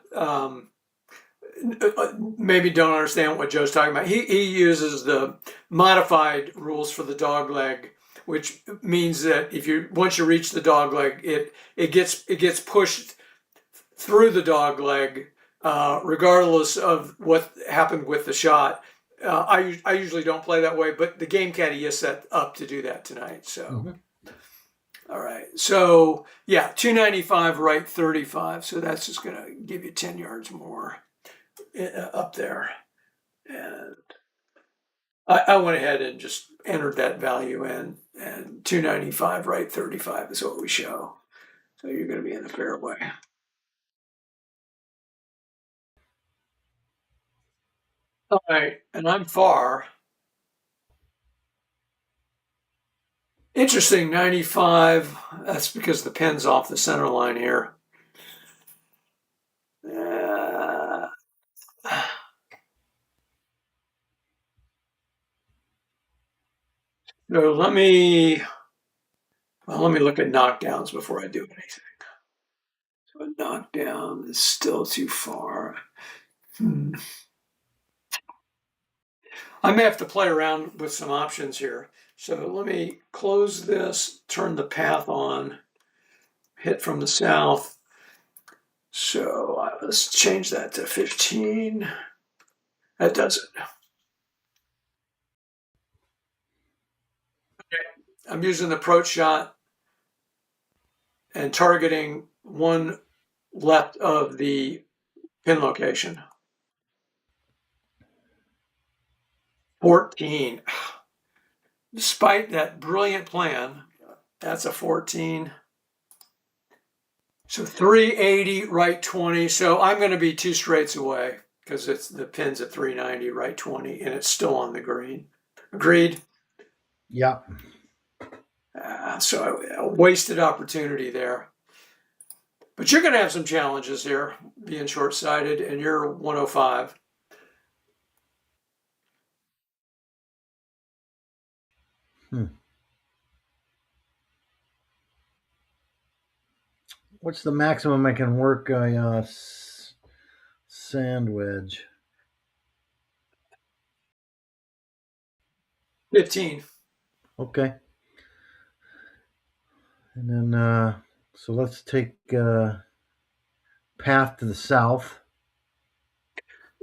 maybe don't understand what Joe's talking about, he uses the modified rules for the dog leg, which means that if you once you reach the dog leg, it gets pushed through the dog leg, regardless of what happened with the shot. I usually don't play that way, but the game caddy is set up to do that tonight. So, all right. So yeah, 295 right 35. So that's just going to give you 10 yards more up there. And I went ahead and just entered that value in, and 295 right 35 is what we show. So you're going to be in the fairway. All right, and I'm far. Interesting, 95. That's because the pin's off the center line here. Uh, so let me look at knockdowns before I do anything. So a knockdown is still too far. I may have to play around with some options here. So let me close this, turn the path on, hit from the south. So let's change that to 15. That does it. I'm using the approach shot and targeting one left of the pin location. 14. Despite that brilliant plan, that's a 14. So 380, right 20. So I'm going to be 2 straights away because it's the pin's at 390, right 20, and it's still on the green. Agreed? Yeah. So a wasted opportunity there. But you're going to have some challenges here, being short-sighted, and you're 105. What's the maximum I can work a sand wedge? 15. Okay. And then, so let's take path to the south.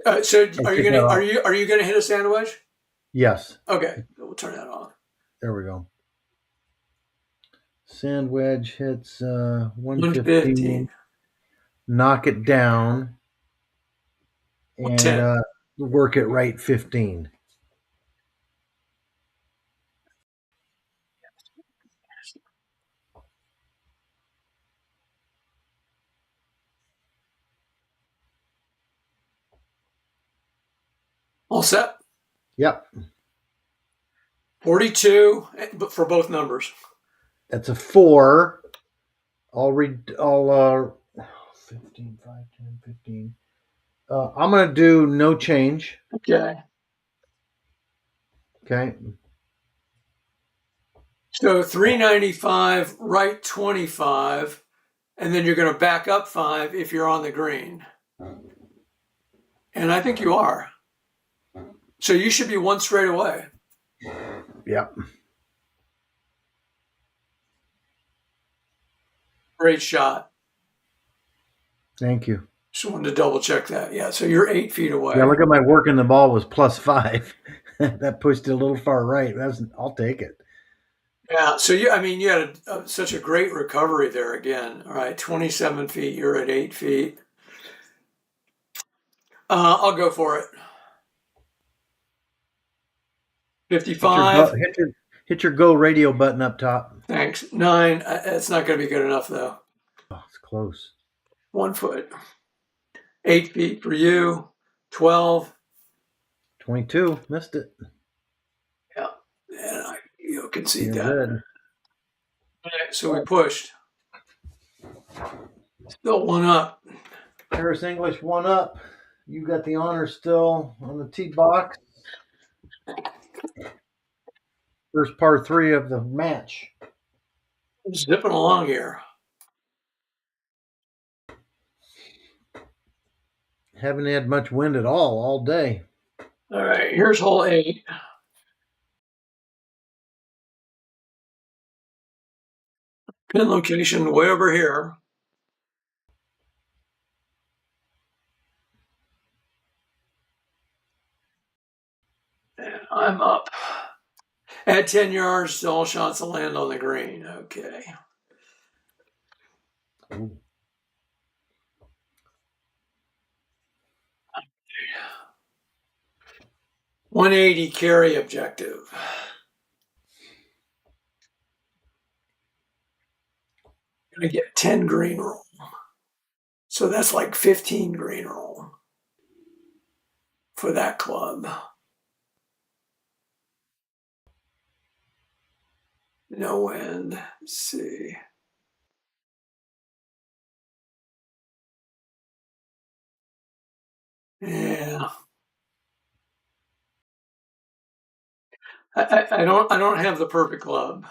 So Oh, take that off. are you gonna hit a sand wedge? Yes. Okay, we'll turn that off. There we go. Sand wedge hits 115. 115, Knock it down and 10. work it right 15. All set. Yep. 42, but for both numbers. That's a 4. I'll read all 15, 5, 10, 15. I'm going to do no change. Okay. Okay. So 395, right 25, and then you're going to back up 5 if you're on the green. And I think you are. So you should be one straight away. Yep. Great shot. Thank you. Just wanted to double check that. Yeah, so you're 8 feet away. Yeah, look at my work in the ball was +5. That pushed it a little far right. I'll take it. Yeah, so you had such a great recovery there again. All right, 27 feet, you're at 8 feet. I'll go for it. 55. Hit your go radio button up top. Thanks. 9. It's not going to be good enough, though. Oh, it's close. 1 foot. 8 feet for you. 12. 22. Missed it. Yeah, and you concede You're that. good. All right, so we pushed. Still 1 up. Harris English 1 up. You got the honor still on the tee box. First par 3 of the match. Zipping along here. Haven't had much wind at all day. All right, here's hole 8. Pin location way over here. And I'm up. At 10 yards, all shots will land on the green. Okay. Ooh. 180 carry objective. Gonna get 10 green roll. So that's like 15 green roll for that club. No wind. Let's see. Yeah. I don't have the perfect club.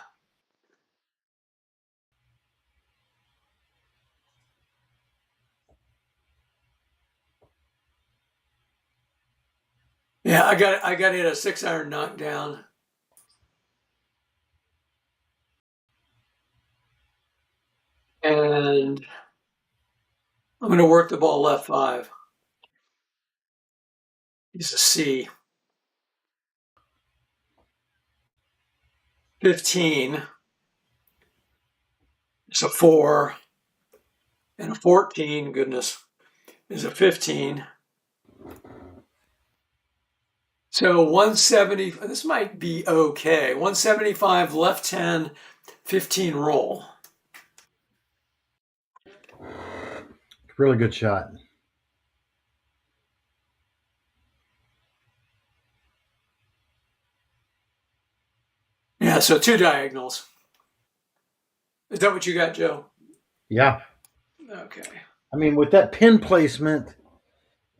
Yeah, I got hit a 6-iron knockdown. And I'm going to work the ball left 5. He's a C. 15. It's a 4. And a 14, goodness, is a 15. So 170, this might be okay. 175 left 10, 15 roll. Really good shot. Yeah, so 2 diagonals. Is that what you got, Joe? Yeah. Okay. I mean, with that pin placement,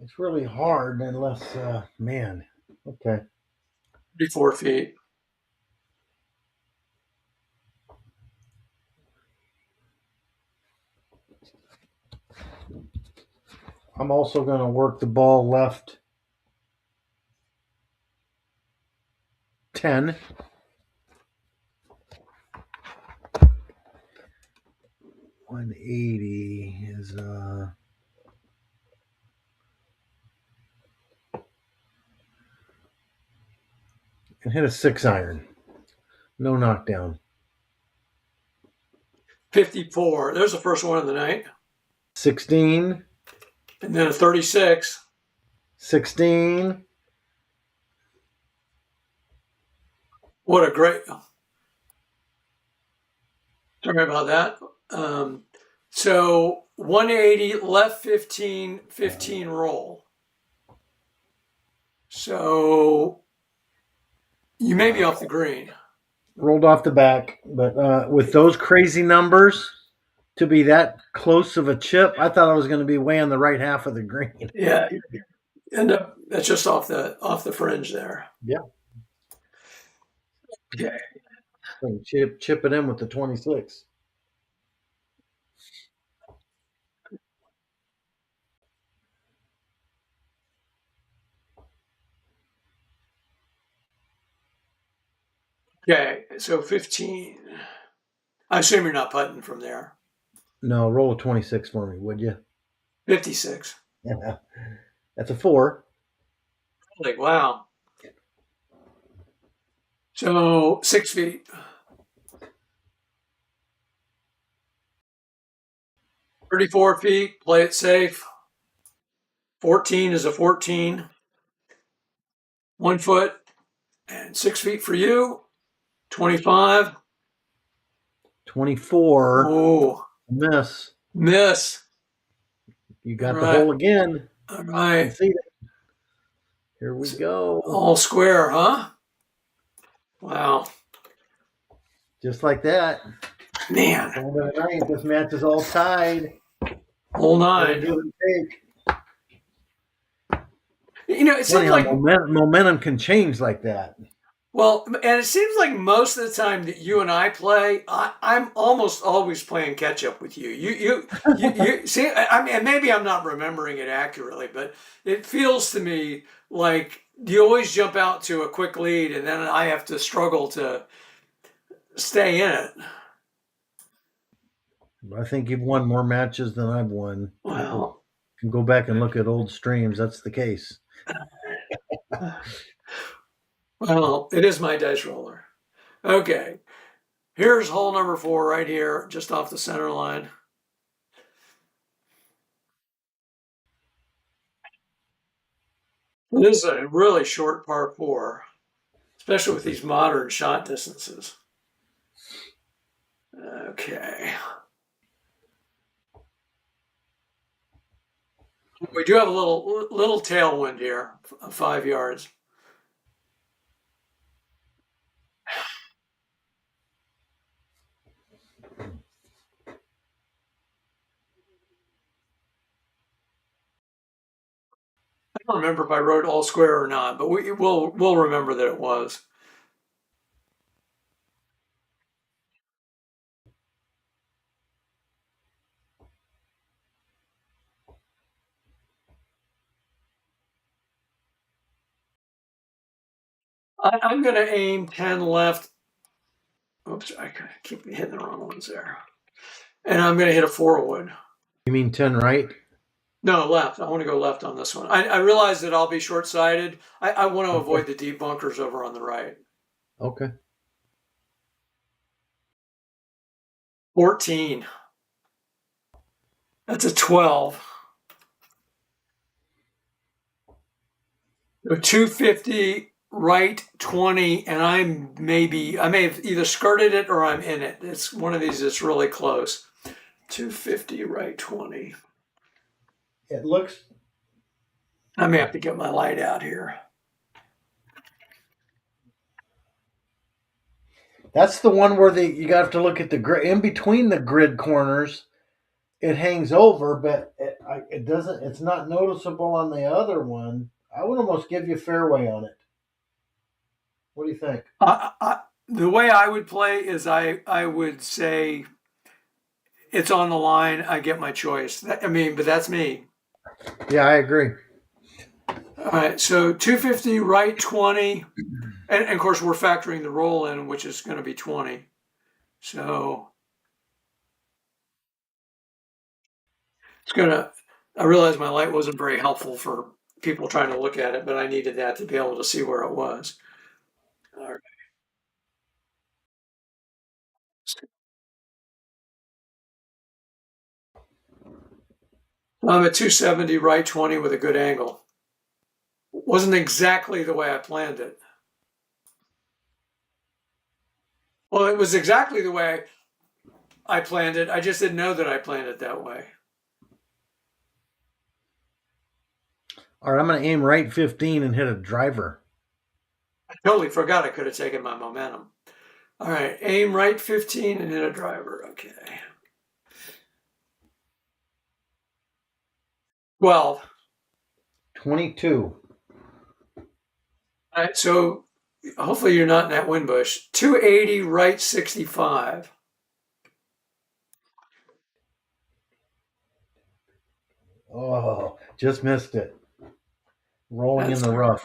it's really hard unless, man. Okay. 34 feet. I'm also going to work the ball left 10. 180 is can hit a 6 iron. No knockdown. 54. There's the first one of the night. 16. And then a 36. 16. What a great. Sorry about that. So 180, left 15, 15 roll. So you may be off the green. Rolled off the back, but with those crazy numbers to be that close of a chip, I thought I was going to be way on the right half of the green. Yeah, end up that's just off the fringe there. Yeah. Okay. Chip it in with the 26. Okay, so 15. I assume you're not putting from there. No, roll a 26 for me, would you? 56. Yeah. That's a 4. Like, wow. So 6 feet. 34 feet, play it safe. 14 is a 14. 1 foot and 6 feet for you. 25. 24. Oh, Miss. miss. You got All the right. hole again. All right. See it. Here we go. All square, huh? Wow. Just like that. Man. This match is all tied. Whole 9. Give and take. You know, it seems Funny like how momentum can change like that. well, and it seems like most of the time that you and I play, I'm almost always playing catch up with you. You see. I mean, maybe I'm not remembering it accurately, but it feels to me like you always jump out to a quick lead, and then I have to struggle to stay in it. I think you've won more matches than I've won. Well, You can go back and look at old streams. That's the case. well, it is my dice roller. Okay, here's hole number 4 right here, just off the center line. This is a really short par 4, especially with these modern shot distances. Okay. We do have a little tailwind here, 5 yards. I don't remember if I wrote all square or not, but we'll remember that it was. I'm going to aim 10 left. Oops, I keep hitting the wrong ones there. And I'm going to hit a 4 wood. You mean 10 right? No, left. I want to go left on this one. I realize that I'll be short-sighted. I want to avoid the deep bunkers over on the right. Okay. 14. That's a 12. So 250, right 20, and I may have either skirted it or I'm in it. It's one of these that's really close. 250, right 20. It looks. I may have to get my light out here. That's the one where you have to look at the grid in between the grid corners. It hangs over, but it doesn't. It's not noticeable on the other one. I would almost give you fairway on it. What do you think? The way I would play is I would say it's on the line. I get my choice. But that's me. Yeah, I agree. All right, so 250, right 20. And of course, we're factoring the roll in, which is going to be 20. So It's gonna. I realized my light wasn't very helpful for people trying to look at it, but I needed that to be able to see where it was. All right. I'm at 270, right 20 with a good angle. Wasn't exactly the way I planned it. Well, it was exactly the way I planned it. I just didn't know that I planned it that way. All right, I'm going to aim right 15 and hit a driver. I totally forgot I could have taken my momentum. All right, aim right 15 and hit a driver. Okay. 12. 22. All right, so hopefully you're not in that wind bush. 280, right 65. Oh, just missed it. Rolling in That's the all right.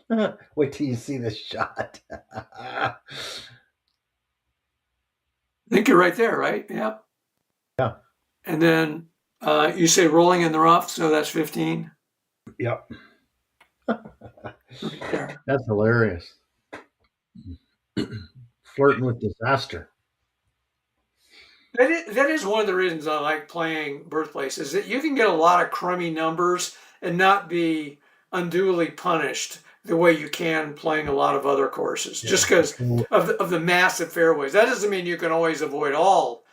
rough. Wait till you see this shot. I think you're right there, right? Yeah. Yeah. And then you say rolling in the rough, so that's 15 Yep. right there. That's hilarious. Flirting with disaster. That is one of the reasons I like playing Birthplace is that you can get a lot of crummy numbers and not be unduly punished the way you can playing a lot of other courses, Yeah. just because of the massive fairways. That doesn't mean you can always avoid all,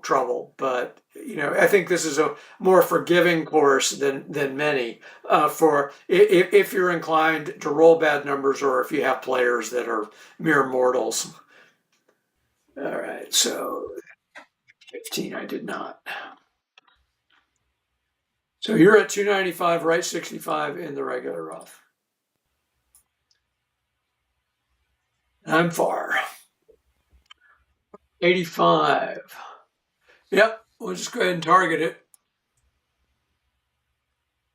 trouble, but I think this is a more forgiving course than many for if you're inclined to roll bad numbers or if you have players that are mere mortals. All right, so 15, I did not. So you're at 295, right 65 in the regular rough. I'm far. 85. Yep, we'll just go ahead and target it.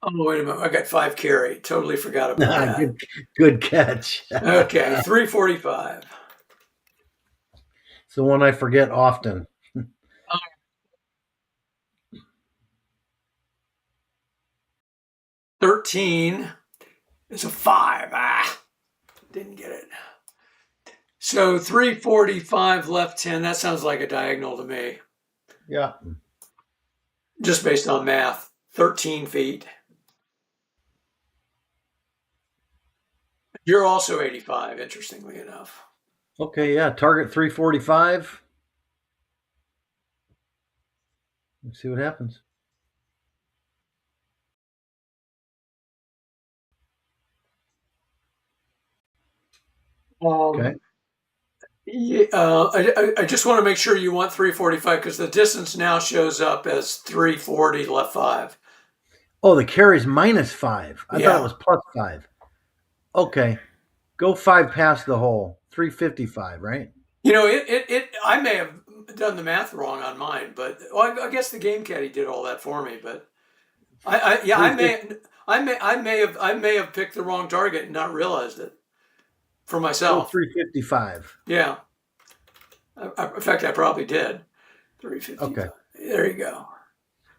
Oh, wait a minute. I got 5 carry. Totally forgot about that. good catch. Okay, 345. It's the one I forget often. 13 is a 5. Didn't get it. So 345 left 10. That sounds like a diagonal to me, Yeah. just based on math. 13 feet. You're also 85, interestingly enough. Okay, yeah. Target 345. Let's see what happens. Okay. Yeah, I just want to make sure you want 345 because the distance now shows up as 340 left 5. Oh, the carry's -5. I thought it Yeah. was +5. Okay. Go 5 past the hole. 355, right? I may have done the math wrong on mine, but well, I guess the game caddy did all that for me. But yeah, 350. I may have picked the wrong target and not realized it for Go myself. 355. Yeah. In fact, I probably did. 350. Okay. There you go.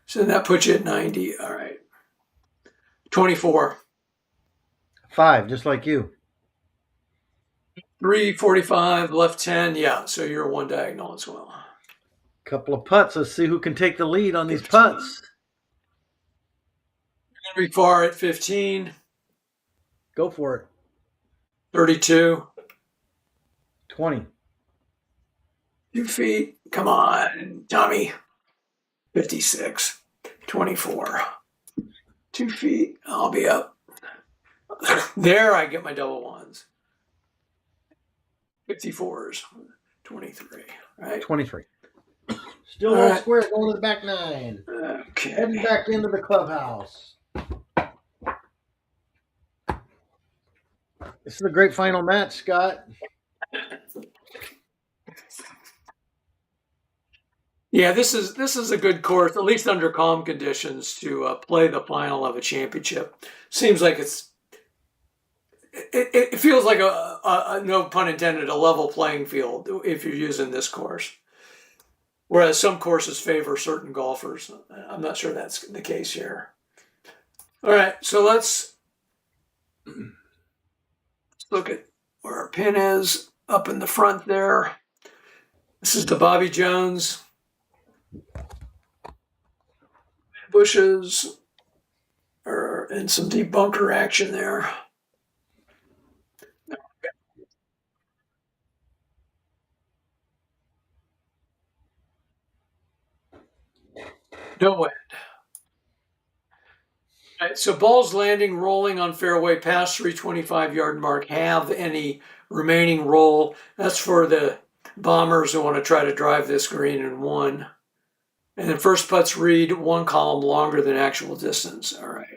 So that puts you at 90. All right. 24. 5, just like you. 345, left 10. Yeah, so you're one diagonal as well. Couple of putts. Let's see who can take the lead on these 15. putts. You're going to be far at 15. Go for it. 32. 20. 2 feet. Come on, Tommy. 56. 24. 2 feet. I'll be up. There I get my double ones. 54s. 23. Right? 23. Still All all right. square, going to the back 9. Okay. Heading back into the clubhouse. This is a great final match, Scott. Yeah, this is a good course, at least under calm conditions, to play the final of a championship. Seems like it feels like a no pun intended, a level playing field if you're using this course. Whereas some courses favor certain golfers. I'm not sure that's the case here. All right, so let's look at where our pin is up in the front there. This is the Bobby Jones bushes, and some deep bunker action there. No way. All right, so balls landing, rolling on fairway past 325-yard mark have any remaining roll. That's for the bombers who want to try to drive this green in one. And then first putts read one column longer than actual distance. All right.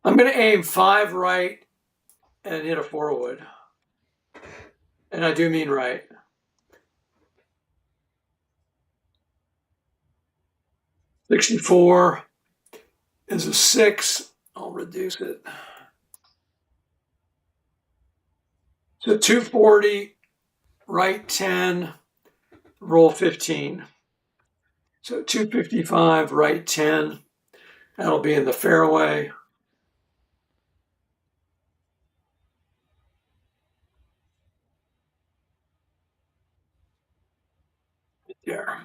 I'm going to aim 5 right and hit a 4-wood. And I do mean right. .64 is a 6. I'll reduce it. So 240, right 10, roll 15. So 255, right 10. That'll be in the fairway. There.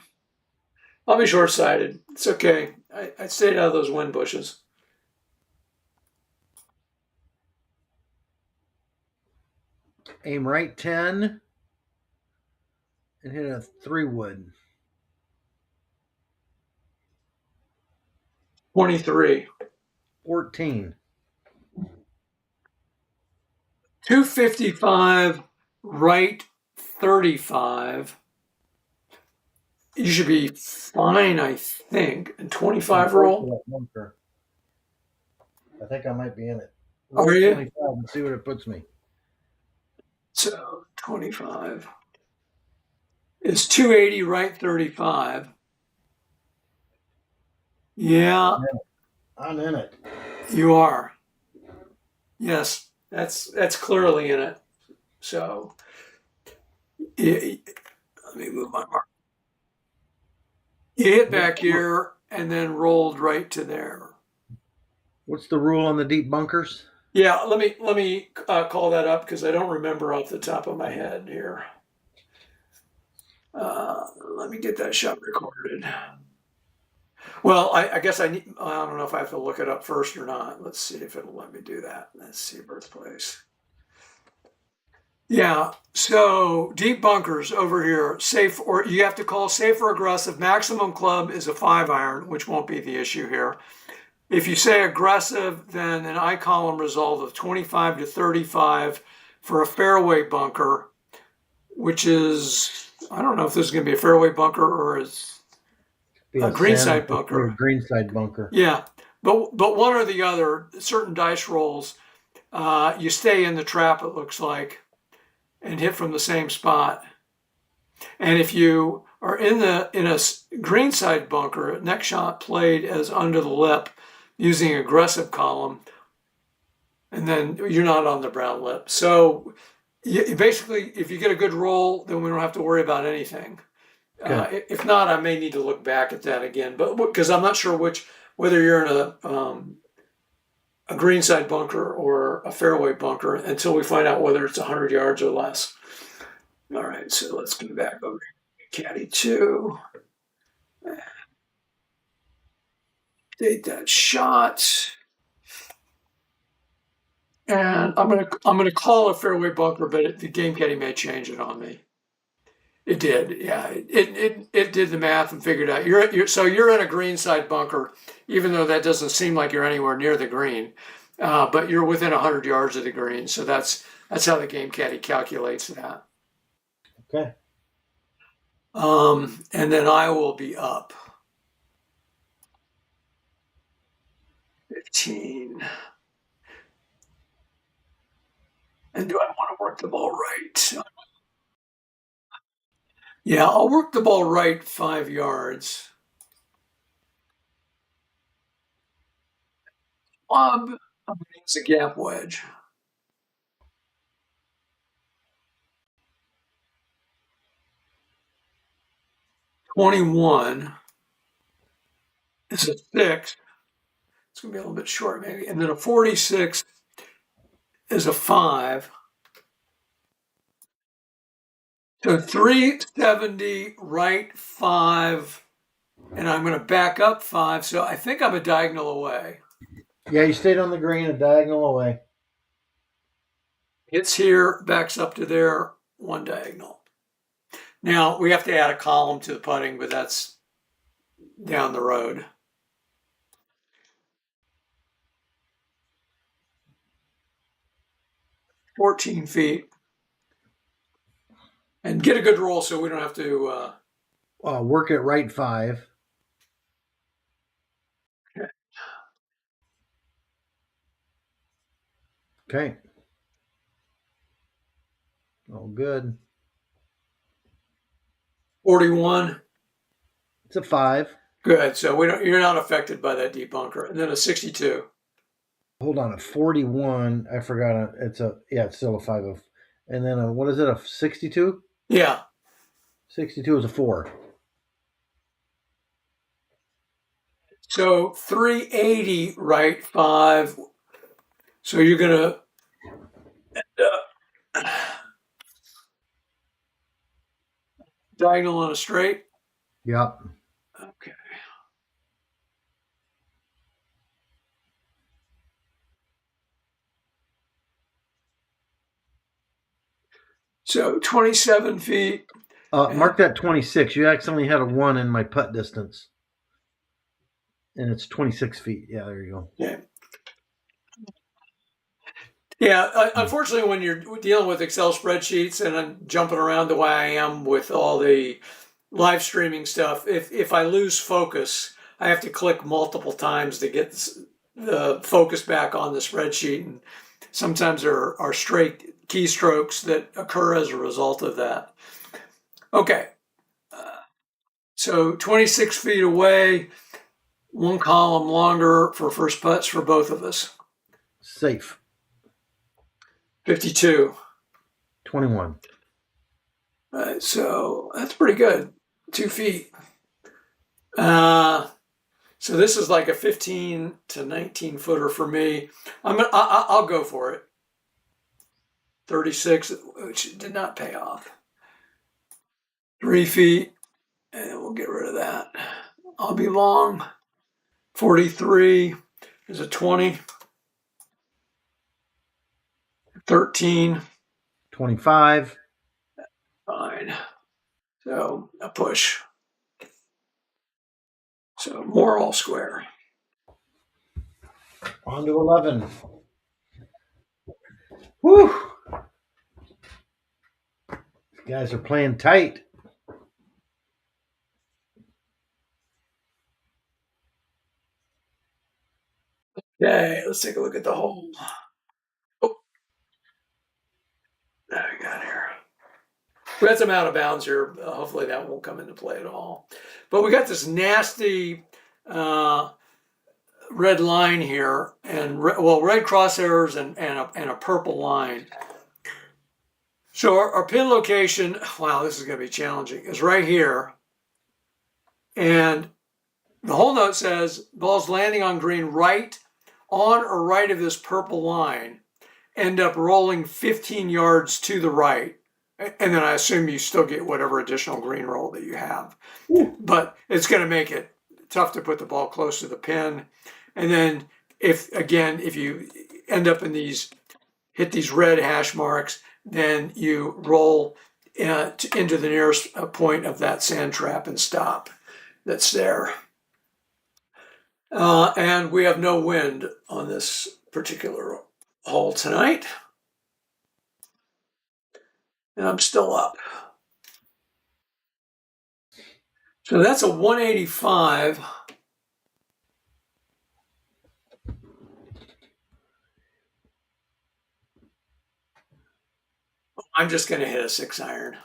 I'll be short-sighted. It's okay. I stayed out of those wind bushes. Aim right 10 and hit a 3-wood. 23. 14. 255, right 35. You should be fine, I think. And 25 roll. I think I might be in it. Are you? 25 and see what it puts me. So 25 is 280, right 35. Yeah, I'm in it. you are. Yes, that's clearly in it. So let me move my mark. You hit back here and then rolled right to there. What's the rule on the deep bunkers? Yeah, let me call that up because I don't remember off the top of my head here. Let me get that shot recorded. Well, I guess I don't know if I have to look it up first or not. Let's see if it'll let me do that. Let's see, Birthplace. Yeah, so deep bunkers over here, safe, or you have to call safe or aggressive. Maximum club is a 5-iron, which won't be the issue here. If you say aggressive, then an I column result of 25 to 35 for a fairway bunker, which is, I don't know if this is going to be a fairway bunker or a greenside bunker. Greenside bunker. Yeah, but one or the other, certain dice rolls, you stay in the trap, it looks like, and hit from the same spot. And if you are in a greenside bunker, next shot played as under the lip using aggressive column, and then you're not on the brown lip. So basically, if you get a good roll, then we don't have to worry about anything. Okay. If not, I may need to look back at that again, but because I'm not sure whether you're in a greenside bunker or a fairway bunker until we find out whether it's 100 yards or less. All right, so let's go back over to Caddy 2. Date that shot. And I'm gonna call a fairway bunker, but the game caddy may change it on me. It did, yeah. It did the math and figured out so you're in a greenside bunker, even though that doesn't seem like you're anywhere near the green, but you're within 100 yards of the green. So that's how the game caddy calculates that. Okay. And then I will be up 15. And do I want to work the ball right? Yeah, I'll work the ball right 5 yards. I'm going to use a gap wedge. 21 is a 6. It's going to be a little bit short, maybe. And then a 46 is a 5. So 370, right 5, and I'm going to back up 5. So I think I'm a diagonal away. Yeah, you stayed on the green a diagonal away. Hits here, backs up to there, 1 diagonal. Now we have to add a column to the putting, but that's down the road. 14 feet. And get a good roll so we don't have to. Work at right 5. Okay. Oh, good. 41. It's a 5. Good. So you're not affected by that deep bunker. And then a 62. Hold on, a 41. I forgot. It's still a 5 of. And then what is it? A 62? Yeah. 62 is a 4. So 380, right 5. So you're going to diagonal on a straight. Yep. Okay. So 27 feet. Mark that 26. You accidentally had a 1 in my putt distance. And it's 26 feet. Yeah, there you go. Yeah. Yeah. Unfortunately, when you're dealing with Excel spreadsheets and I'm jumping around the way I am with all the live streaming stuff, if I lose focus, I have to click multiple times to get the focus back on the spreadsheet. And sometimes there are straight keystrokes that occur as a result of that. Okay. So 26 feet away, 1 column longer for first putts for both of us. Safe. 52. 21. So that's pretty good. 2 feet. So this is like a 15 to 19 footer for me. I'll go for it. 36, which did not pay off. 3 feet, and we'll get rid of that. I'll be long. 43 is a 20. 13. 25. Fine. So a push. So more all square. On to 11. Whew. These guys are playing tight. Okay, let's take a look at the hole. Oh, what I got here. We got some out of bounds here. Hopefully that won't come into play at all. But we got this nasty red line here, and red crosshairs and a purple line. So our pin location, wow, this is going to be challenging, is right here. And the hole note says ball's landing on green right on or right of this purple line, end up rolling 15 yards to the right. And then I assume you still get whatever additional green roll that you have. Ooh. But it's going to make it tough to put the ball close to the pin. And then if you end up hit these red hash marks, then you roll into the nearest point of that sand trap and stop that's there. And we have no wind on this particular hole tonight. And I'm still up. So that's a 185. I'm just going to hit a 6 iron.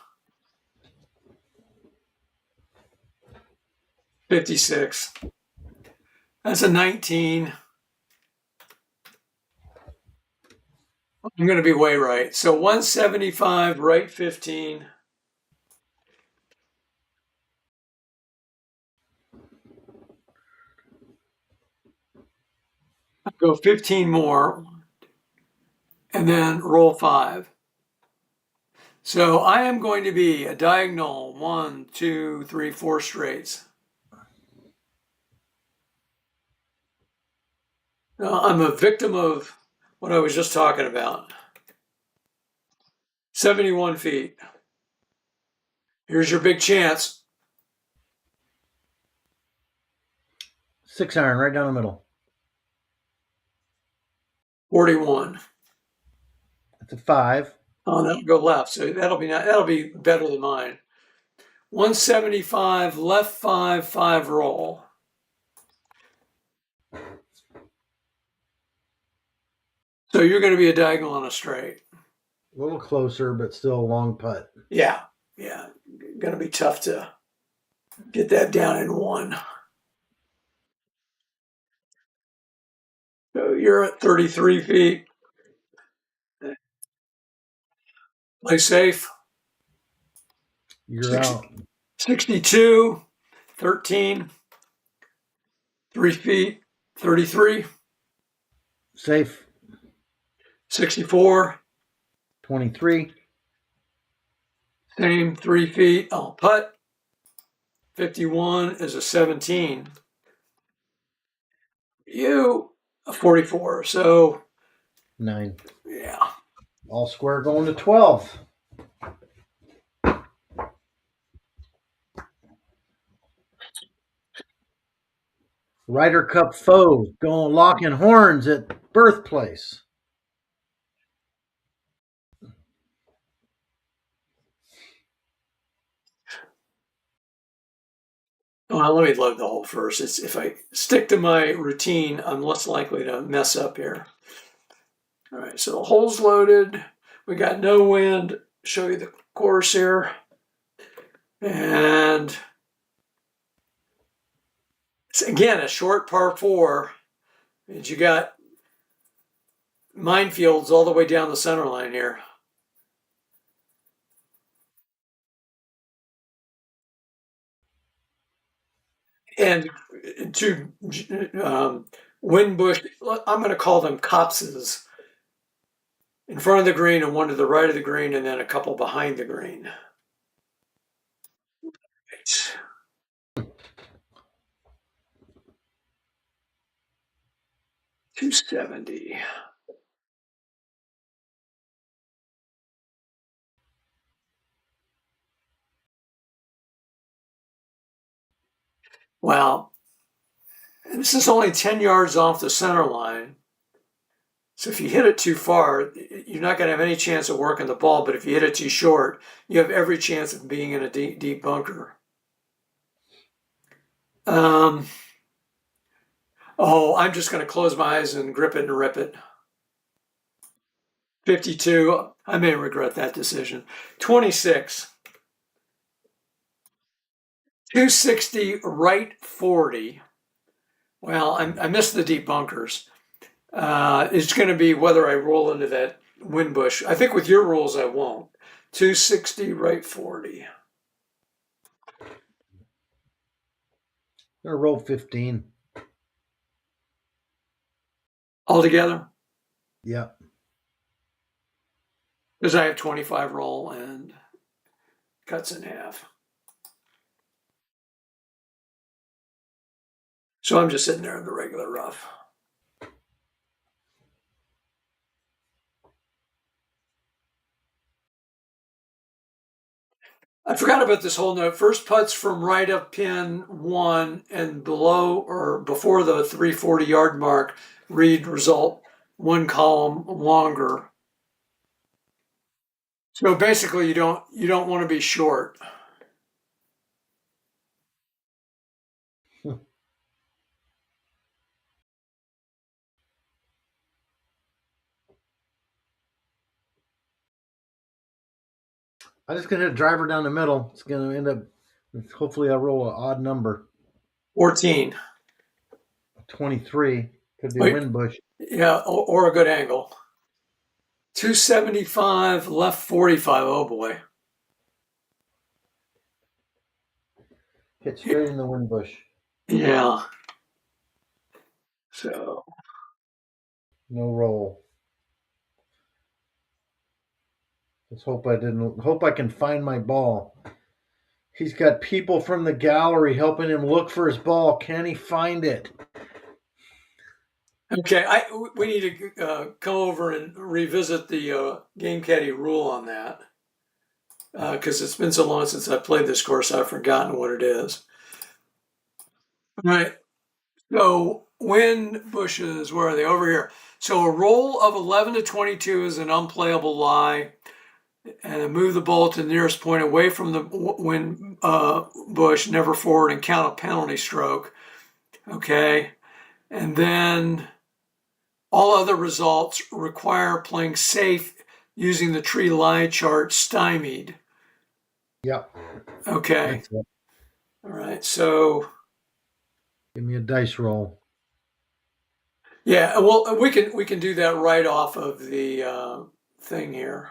56. That's a 19. I'm going to be way right. So 175, right 15. I'll go 15 more and then roll 5. So I am going to be a diagonal 1, 2, 3, 4 straights. I'm a victim of what I was just talking about. 71 feet. Here's your big chance. 6 iron right down the middle. 41. That's a 5. Oh, that'll go left. So that'll be better than mine. 175, left 5, 5 roll. So you're going to be a diagonal on a straight. A little closer, but still a long putt. Yeah. Going to be tough to get that down in 1. So you're at 33 feet. Play safe. You're out. 62, 13, 3 feet, 33, Safe. 64, 23. same 3 feet. I'll putt. 51 is a 17. You a 44. So 9. yeah. All square going to 12. Ryder Cup foe going locking horns at Birthplace. Well, let me load the hole first. If I stick to my routine, I'm less likely to mess up here. All right, so the hole's loaded. We got no wind. Show you the course here. And it's, again, a short par 4. And you got minefields all the way down the center line here. And to Windbush, I'm going to call them copses in front of the green and one to the right of the green and then a couple behind the green. 270. Well, this is only 10 yards off the center line. So if you hit it too far, you're not going to have any chance of working the ball. But if you hit it too short, you have every chance of being in a deep bunker. I'm just going to close my eyes and grip it and rip it. 52. I may regret that decision. 26. 260, right 40. Well, I missed the deep bunkers. It's going to be whether I roll into that wind bush. I think with your rules, I won't. 260, right 40. Gonna roll 15. Altogether? Yeah. Because I have 25 roll and cuts in half. So I'm just sitting there in the regular rough. I forgot about this whole note. First putts from right of pin 1 and below or before the 340 yard mark read result 1 column longer. So basically, you don't want to be short. I'm just gonna hit a driver down the middle. It's gonna end up. Hopefully, I roll an odd number. 14. 23. Could be a Wait, wind bush. yeah, or a good angle. 275, left 45. Oh boy. Hit straight in the wind bush. Yeah. So, No roll. Let's hope I can find my ball. He's got people from the gallery helping him look for his ball. Can he find it? okay, we need to come over and revisit the game caddy rule on that because it's been so long since I played this course, I've forgotten what it is. All right. So wind bushes, where are they? Over here. So a roll of 11 to 22 is an unplayable lie, and then move the ball to the nearest point away from the wind bush, never forward, and count a penalty stroke. Okay, and then all other results require playing safe using the tree lie chart stymied. Yep. Okay. That's it. All right. So Give me a dice roll. yeah, well, we can do that right off of the thing here.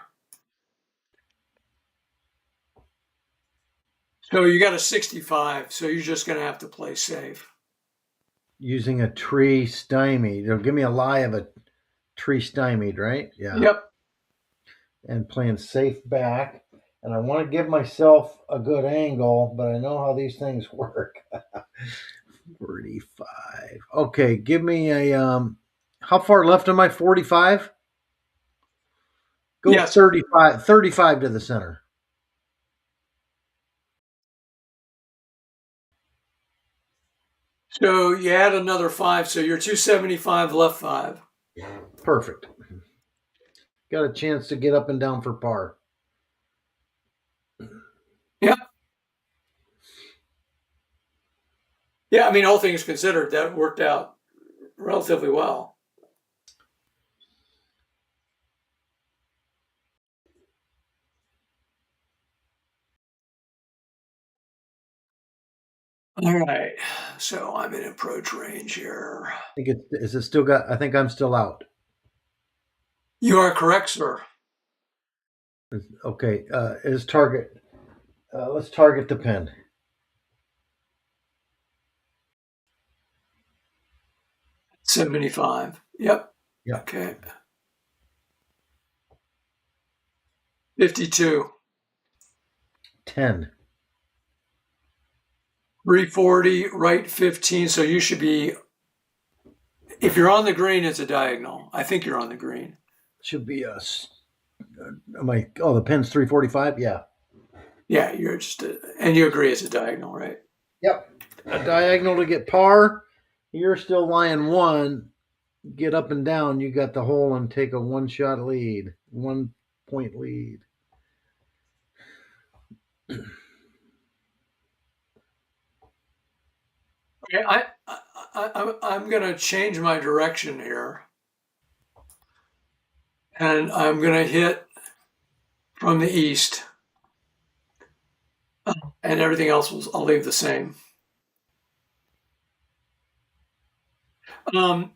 So you got a 65, so you're just going to have to play safe. Using a tree stymied. It'll give me a lie of a tree stymied, right? Yeah. Yep. And playing safe back. And I want to give myself a good angle, but I know how these things work. 45. Okay, give me a how far left am I? 45? Go Yes. 35 to the center. So you add another 5, so you're 275, left 5. Perfect. Got a chance to get up and down for par. Yep. Yeah, I mean, all things considered, that worked out relatively well. All right. So I'm in approach range here. I think is it still got I think I'm still out. You are correct, sir. Okay, is target let's target the pin. 75. Yep. Yeah. Okay. 52. 10. 340, right 15. So you should be, if you're on the green, it's a diagonal. I think you're on the green. Should be us. The pin's 345? Yeah. Yeah, you're just, and you agree it's a diagonal, right? Yep. A diagonal to get par. You're still lying one. Get up and down. You got the hole and take a 1-shot lead. 1-point lead. Okay, I'm going to change my direction here. And I'm going to hit from the east. And everything else I'll leave the same. You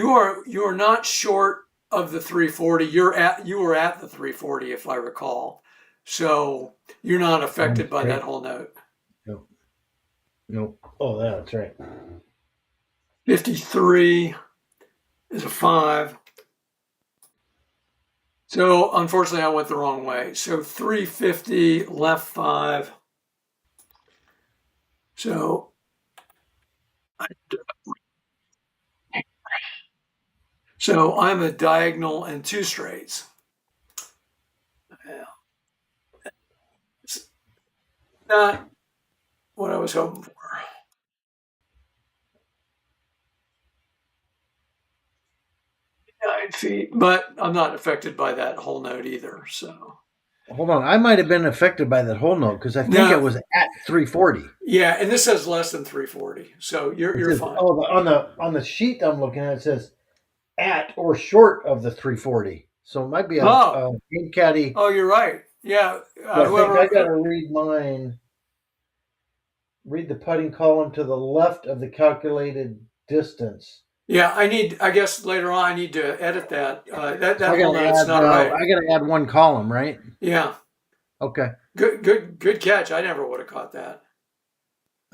are not short of the 340. You were at the 340 if I recall. So you're not affected by that whole note. Nope. Nope. Oh, that's right. 53 is a 5. So unfortunately, I went the wrong way. So 350, left 5. So I'm a diagonal and 2 straights. Yeah. It's not what I was hoping for. 9 feet, but I'm not affected by that whole note either. So Hold on. I might have been affected by that whole note because I think it was at 340. Yeah, and this says less than 340. So you're fine. Oh, on the sheet I'm looking at, it says at or short of the 340. So it might be a game caddy. Oh, you're right. Yeah. I think I got to read mine. Read the putting column to the left of the calculated distance. Yeah, I guess later on I need to edit that. So That whole note's not right. I gotta add one column, right? Yeah, Okay. good catch. I never would have caught that.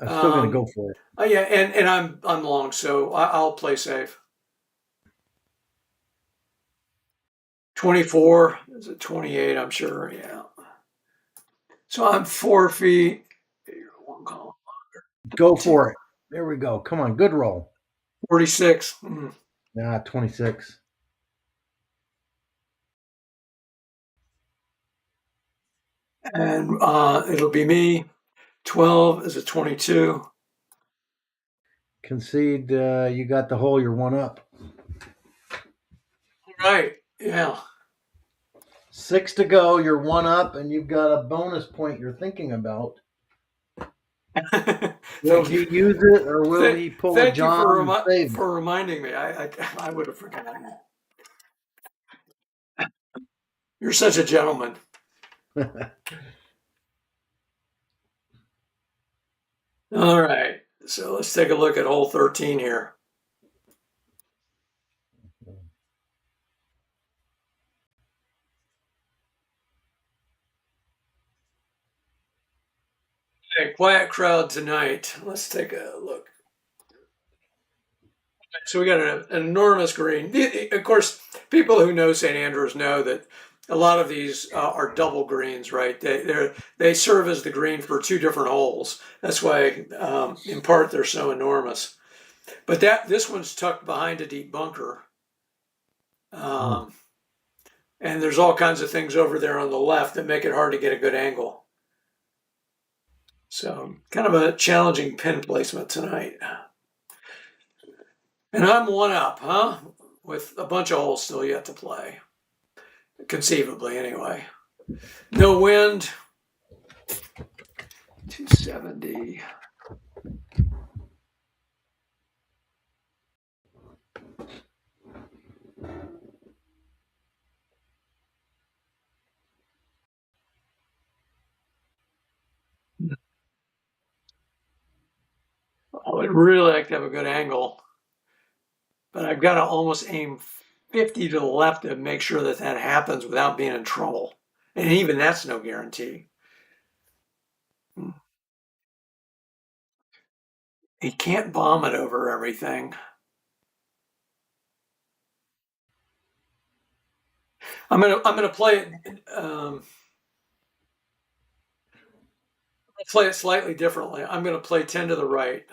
I'm still gonna Um, go for it. yeah, and I'm long, so I'll play safe. 24 is it 28? I'm sure. Yeah. So I'm 4 feet. One column. Go for it. There we go. Come on, good roll. 46. Ah, 26. And it'll be me. 12 is a 22. Concede. You got the hole. You're one up. Right. Yeah. 6 to go. You're one up, and you've got a bonus point you're thinking about. Will Thank you. he use it, or will he pull a Thank you John and save for reminding me. I would have forgotten. You're such a gentleman. it? All right. So let's take a look at hole 13 here. Okay, quiet crowd tonight. Let's take a look. So we got an enormous green. Of course, people who know St. Andrews know that a lot of these are double greens, right? They serve as the green for two different holes. That's why, in part, they're so enormous. But this one's tucked behind a deep bunker, um, and there's all kinds of things over there on the left that make it hard to get a good angle. So, kind of a challenging pin placement tonight. And I'm one up, huh? With a bunch of holes still yet to play. Conceivably, anyway. No wind. 270. I would really like to have a good angle, but I've got to almost aim 50 to the left to make sure that that happens without being in trouble. And even that's no guarantee. He can't bomb it over everything. I'm gonna play it. Play it slightly differently. I'm gonna play 10 to the right.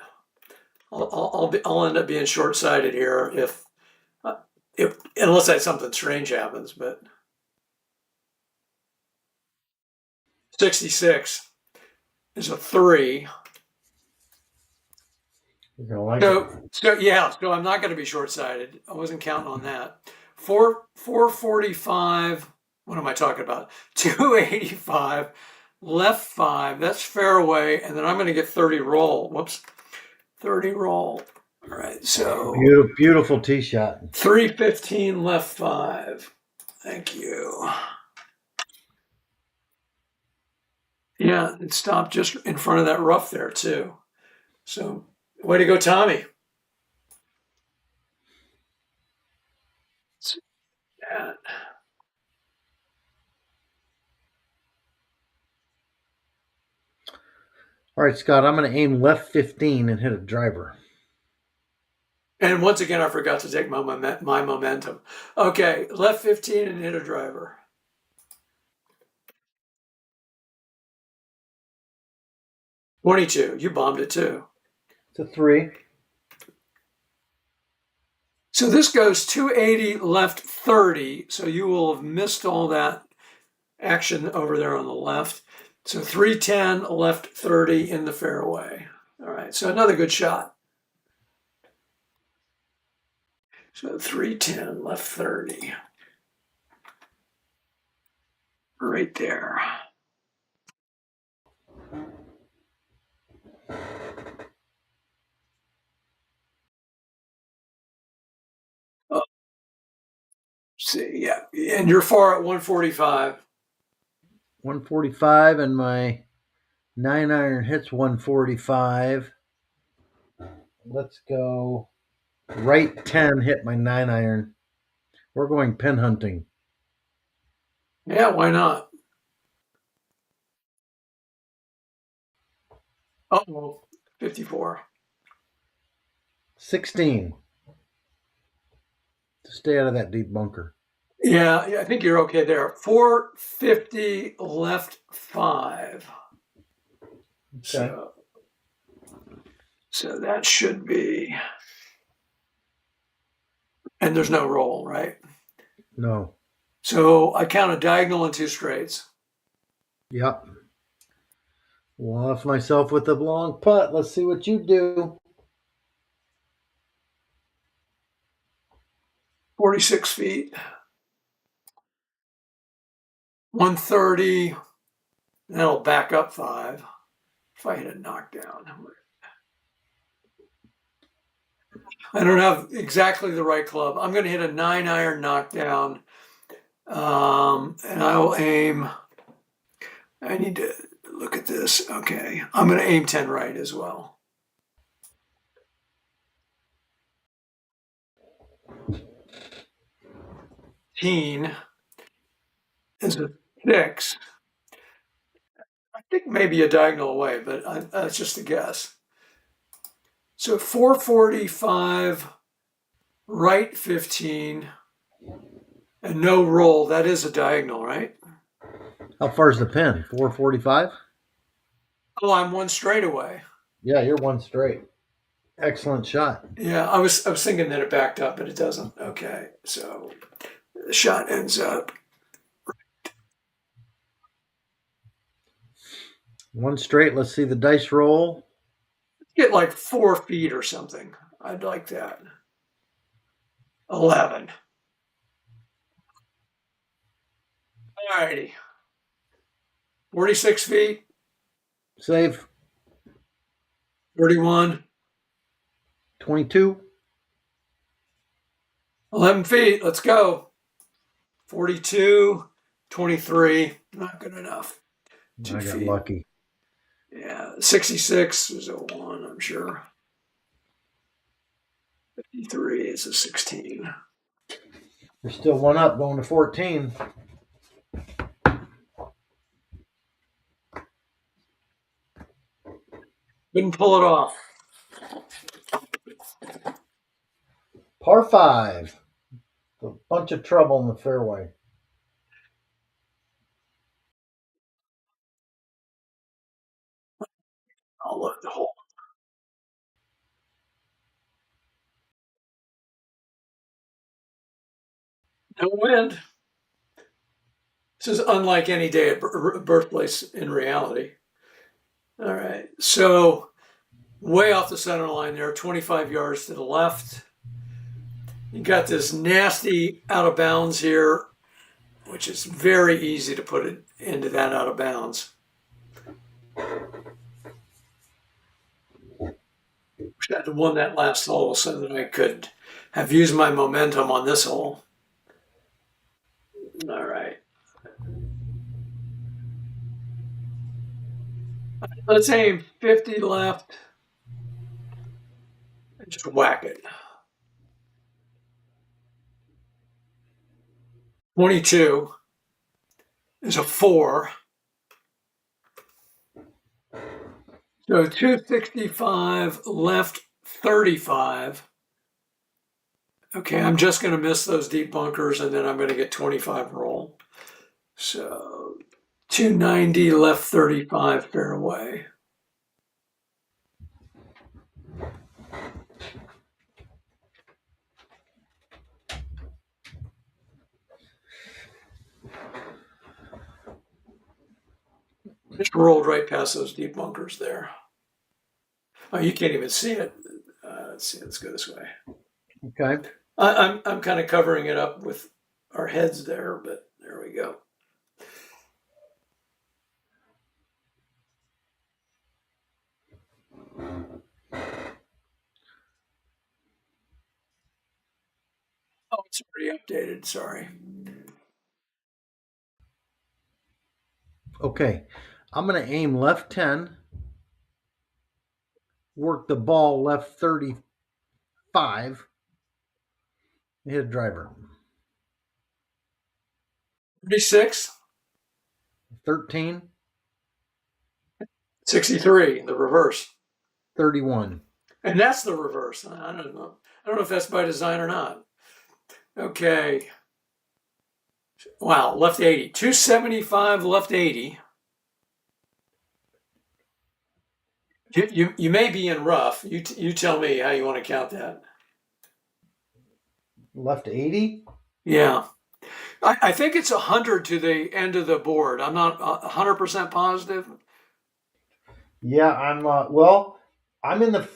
I'll end up being short sighted here if unless something strange happens. But 66 is a 3. You're gonna like it. So I'm not going to be short sighted. I wasn't counting on that. 445. What am I talking about? 285 left 5. That's fairway, and then I'm going to get 30 roll. Whoops, 30 roll. All right, so Beautiful tee shot. 315 left 5. Thank you. Yeah, it stopped just in front of that rough there too. So way to go, Tommy. Yeah. All right, Scott. I'm gonna aim left 15 and hit a driver. And once again, I forgot to take my momentum. Okay, left 15 and hit a driver. 22. You bombed it too. It's a 3. So this goes 280 left 30. So you will have missed all that action over there on the left. So 310 left 30 in the fairway. All right, so another good shot. So 310 left 30. Right there. Oh, see, yeah. And you're far at 145. 145, and my 9 iron hits 145. Let's go. Right 10 hit my 9 iron. We're going pin hunting. Yeah, why not? Oh, 54. 16 to stay out of that deep bunker. Yeah, I think you're okay there. 450 left 5. Okay. So that should be, and there's no roll, right? No. So I count a diagonal and 2 straights. Yep. Well, off myself with a long putt. Let's see what you do. 46 feet, 130. That'll back up 5. If I hit a knockdown, I don't have exactly the right club. I'm going to hit a 9 iron knockdown, and I'll aim. I need to look at this. Okay, I'm going to aim 10 right as well. Teen is a 6. I think maybe a diagonal away, but that's just a guess. So 445, right 15, and no roll. That is a diagonal, right? How far is the pin? 445? Oh, I'm 1 straight away. Yeah, you're one straight. Excellent shot. Yeah, I was thinking that it backed up, but it doesn't. Okay, so the shot ends up. One straight. Let's see the dice roll. Get like 4 feet or something. I'd like that. 11. All righty. 46 feet, Save. 31, 22. 11 feet. Let's go. 42, 23. Not good enough. 2 I got feet. lucky. Yeah. 66 is a 1, I'm sure. 53 is a 16. You're still one up, going to 14. Couldn't pull it off. Par 5. A bunch of trouble in the fairway. I'll load the hole. No wind. This is unlike any day at Birthplace in reality. All right. So way off the center line there, 25 yards to the left. You got this nasty out of bounds here, which is very easy to put it into that out of bounds. Wish I'd have won that last hole so that I could have used my momentum on this hole. All right. Let's aim 50 left and just whack it. 22 is a 4. So 265 left 35. Okay, I'm just going to miss those deep bunkers and then I'm going to get 25 roll. So 290 left 35 fairway. Just rolled right past those deep bunkers there. Oh, you can't even see it. Let's see. Let's go this way. Okay. I'm kind of covering it up with our heads there, but there we go. Oh, it's already updated. Sorry. Okay. I'm going to aim left 10, work the ball left 35, and hit a driver. 36, 13, 63, the reverse. 31. And that's the reverse. I don't know. I don't know if that's by design or not. Okay. Wow, left 80. 275, left 80. You may be in rough. You tell me how you want to count that. Left 80? Yeah. I think it's 100 to the end of the board. I'm not 100% positive. Yeah, I'm in the,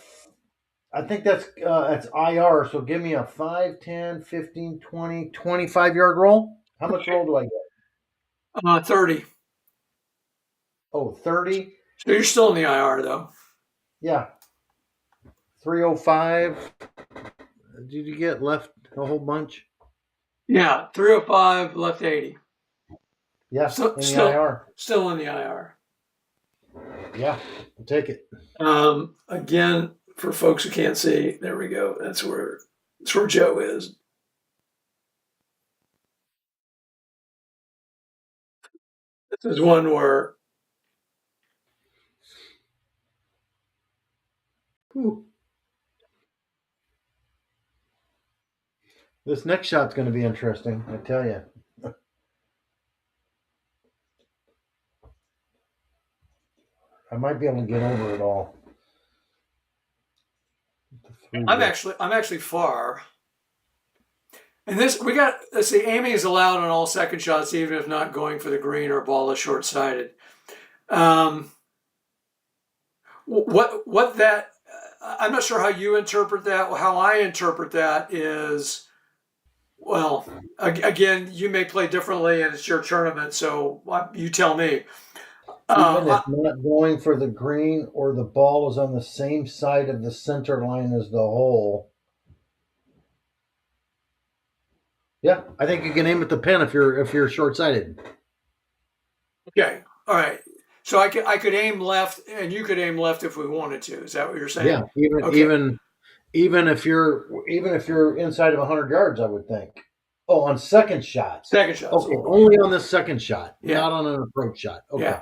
I think that's IR. So give me a 5, 10, 15, 20, 25 yard roll. How much roll do I get? 30. Oh, 30. So you're still in the IR though. Yeah. 305. Did you get left a whole bunch? Yeah, 305, left 80. Yeah, Still, in the still, IR. still in the IR. Yeah, I'll take it. Again, for folks who can't see, there we go. That's where Joe is. This is one where Whew. This next shot's going to be interesting, I tell you. I might be able to get over it all. I'm actually far. And this we got. Let's see, aiming is allowed on all second shots, even if not going for the green or ball is short sighted. Um, what that? I'm not sure how you interpret that. How I interpret that is, well, again, you may play differently, and it's your tournament, so you tell me. Even Uh, if not going for the green or the ball is on the same side of the center line as the hole. Yeah, I think you can aim at the pin if you're short sighted. okay, all right. So I could aim left, and you could aim left if we wanted to. Is that what you're Yeah, saying? even Okay, even even if you're inside of 100 yards, I would think. Oh, on second shots. second shot's a Okay, little. only on the second shot, Yeah, not on an approach shot. Okay, yeah.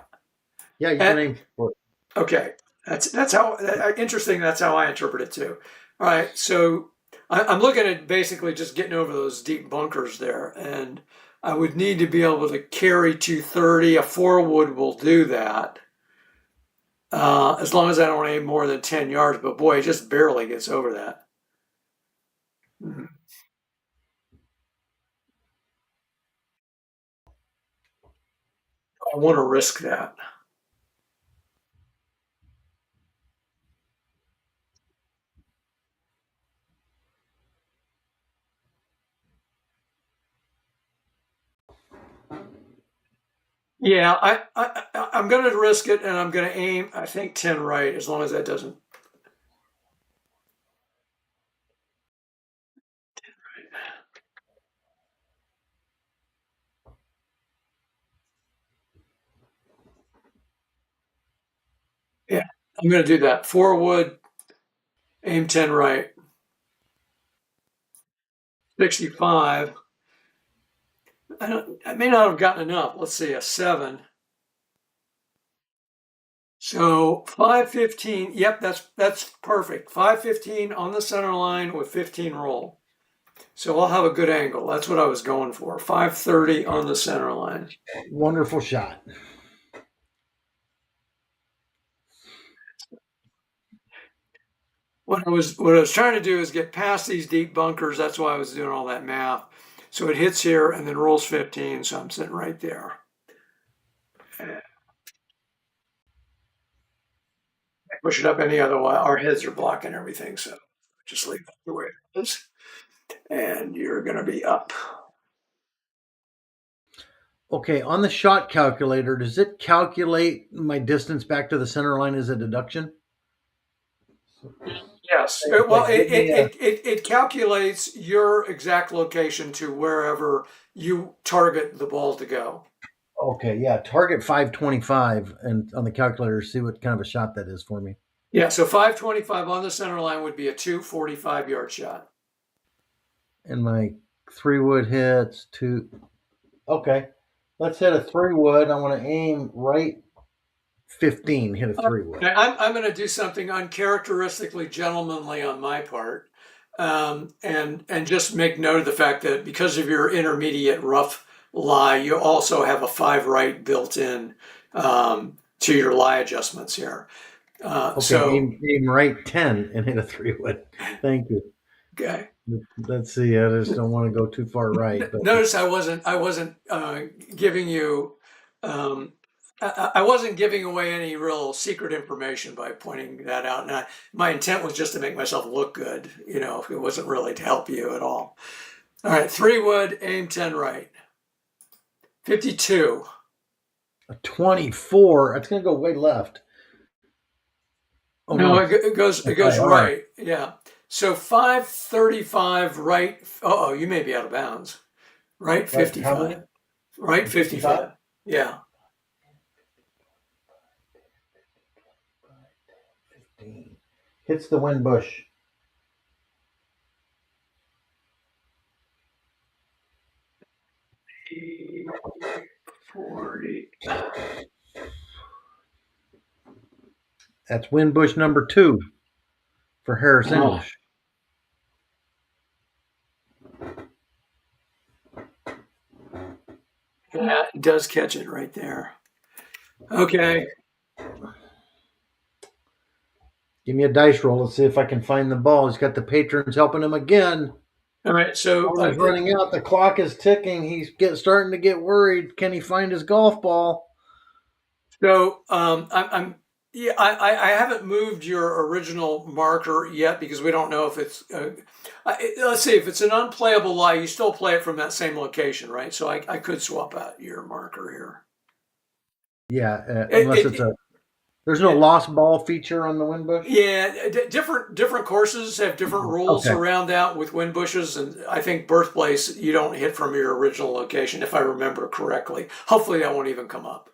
yeah, you can And, aim for it. okay, that's how interesting. That's how I interpret it too. All right, so I'm looking at basically just getting over those deep bunkers there, and I would need to be able to carry 230. A 4 wood will do that, as long as I don't aim more than 10 yards. But boy, it just barely gets over that. Mhm. I want to risk that. Yeah, I'm going to risk it, and I'm going to aim. I think 10 right, as long as that doesn't. Yeah, I'm going to do that. 4 wood, aim 10 right. 65. I may not have gotten enough. Let's see, a 7. So 515. Yep, that's perfect. 515 on the center line with 15 roll. So I'll have a good angle. That's what I was going for. 530 on the center line. Wonderful shot. What I was trying to do is get past these deep bunkers. That's why I was doing all that math. So it hits here and then rolls 15. So I'm sitting right there. Push it up any other way. Our heads are blocking everything. So just leave it the way it is. And you're going to be up. Okay, on the shot calculator, does it calculate my distance back to the center line as a deduction? Yes. Well, Okay, give me a it calculates your exact location to wherever you target the ball to go. Okay, yeah. Target 525 and on the calculator, see what kind of a shot that is for me. Yeah, so 525 on the center line would be a 245-yard shot. And my 3 wood hits two. Okay. Let's hit a 3 wood. I want to aim right 15, hit a 3 wood. Now, I'm going to do something uncharacteristically gentlemanly on my part, and just make note of the fact that because of your intermediate rough lie, you also have a 5 right built in to your lie adjustments here. Okay, aim right 10 and hit a 3 wood. Thank you. Okay. Let's see. I just don't want to go too far right. But Notice I wasn't giving you I wasn't giving away any real secret information by pointing that out. And my intent was just to make myself look good. It wasn't really to help you at all. All right, 3 wood, aim 10 right. 52. a 24. That's going to go way left. Oh No, no! it goes Okay, all right. Yeah. So 535 right. Oh, you may be out of bounds. Right, Right, how many? 55. Right, 55. 55. Yeah. 15. Hits the wind bush. E 40. That's wind bush number 2 for Harris Oh, English. yeah, it does catch it right there. Okay. Give me a dice roll. Let's see if I can find the ball. He's got the patrons helping him again. All right. So, Time is running out. The clock is ticking. Starting to get worried. Can he find his golf ball? I'm yeah, I haven't moved your original marker yet because we don't know if it's. Let's see, if it's an unplayable lie, you still play it from that same location, right? So I could swap out your marker here. Yeah, It, unless it's it, a. There's no lost ball feature on the wind bush. Yeah, different courses have different rules Okay. around that with wind bushes, and I think Birthplace you don't hit from your original location if I remember correctly. Hopefully that won't even come up.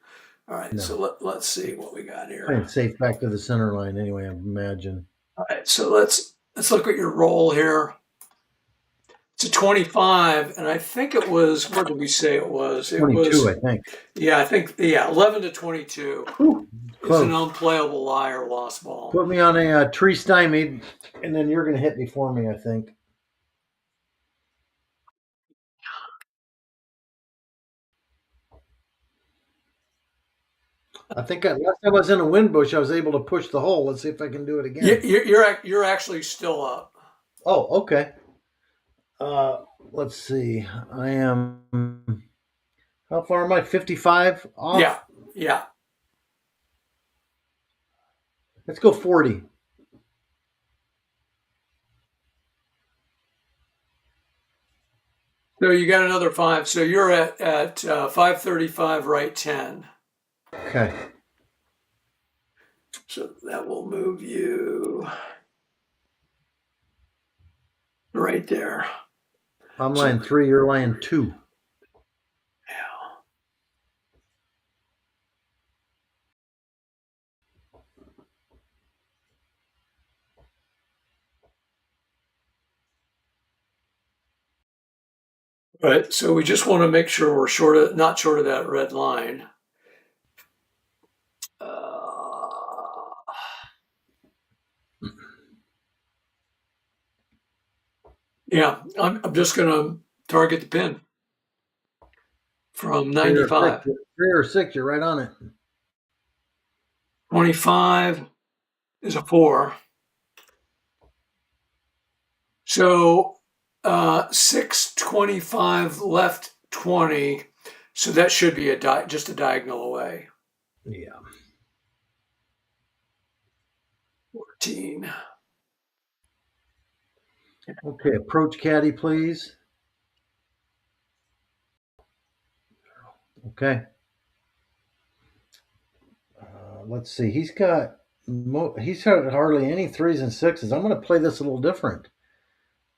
All right, No. so let's see what we got Playing here. safe back to the center line anyway, I imagine. All right, so let's look at your roll here. It's a 25, and I think it was. What did we say it was? It 22, I was. think. Yeah, I think 11 to 22. Whew, It's an close. unplayable lie or lost ball. Put me on a tree stymied, and then you're going to hit before me, I think. I think last time I was in a wind bush, I was able to push the hole. Let's see if I can do it again. You're actually still up. Oh, okay. Let's see. I am. How far am I? 55 off? Yeah, yeah. Let's go 40. So you got another 5. So you're at 535 right 10. Okay. So that will move you right there. I'm So laying 3, you're laying 2. yeah. Right. So we just want to make sure we're not short of that red line. Uh, yeah, I'm just going to target the pin from 3 or 6. 95. 3 or 6, you're right on it. 25 is a 4. So 625 left 20. So that should be just a diagonal away. Yeah. 14. Okay, approach caddy, please. Okay. Let's see. He's got hardly any 3s and 6s. I'm going to play this a little different.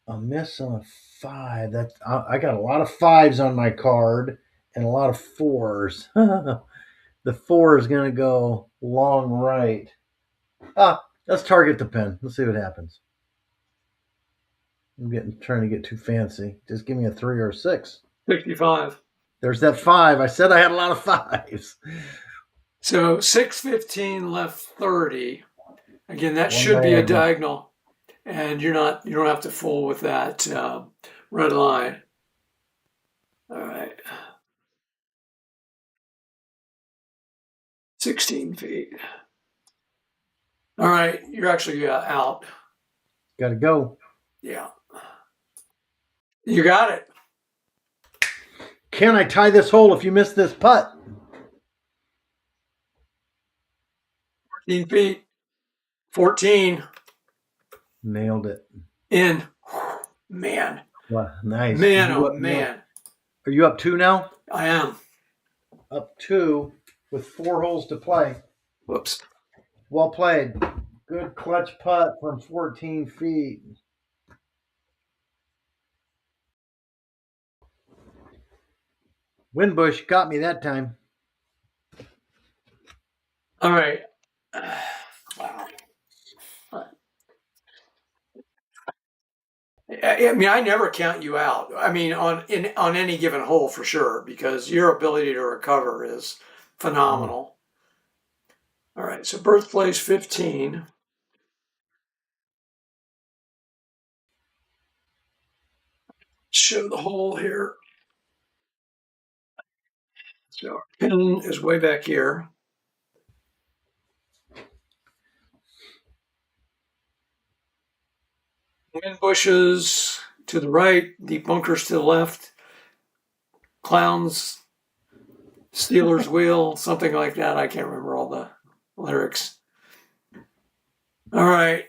A miss on a 5. I got a lot of 5s on my card, and a lot of fours. The 4 is going to go long right. Let's target the pin. Let's see what happens. Trying to get too fancy. Just give me a 3 or a 6. 65. There's that 5. I said I had a lot of 5s. So 615 left 30. Again, that One should be a diagonal. diagonal, and you don't have to fool with that red line. All right. 16 feet. All right, you're actually out. Got to go. Yeah. You got it. Can I tie this hole if you miss this putt? 14 feet. 14. Nailed it. In. Man. Wow, nice. Man, oh man. Are you up 2 now? I am. Up 2 with 4 holes to play. Whoops. Well played. Good clutch putt from 14 feet. Windbush got me that time. All right. Wow. I mean, I never count you out. I mean, on any given hole for sure, because your ability to recover is phenomenal. All right, so Birthplace 15. Show the hole here. So our pin is way back here. Wind bushes to the right, deep bunkers to the left, clowns, Steelers wheel, something like that. I can't remember all the lyrics. All right.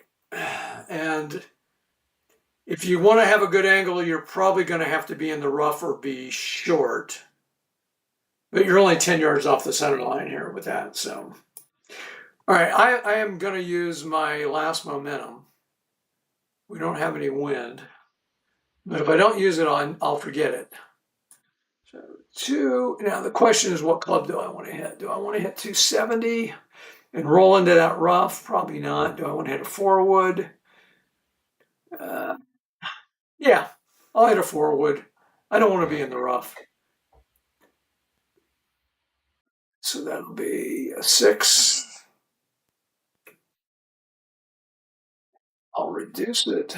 And if you want to have a good angle, you're probably going to have to be in the rough or be short. But you're only 10 yards off the center line here with that. So, all right, I am going to use my last momentum. We don't have any wind. But if I don't use it I'll forget it. So 2. Now the question is, what club do I want to hit? Do I want to hit 270 and roll into that rough? Probably not. Do I want to hit a 4-wood? Yeah, I'll hit a 4-wood. I don't want to be in the rough. So that'll be a 6. I'll reduce it.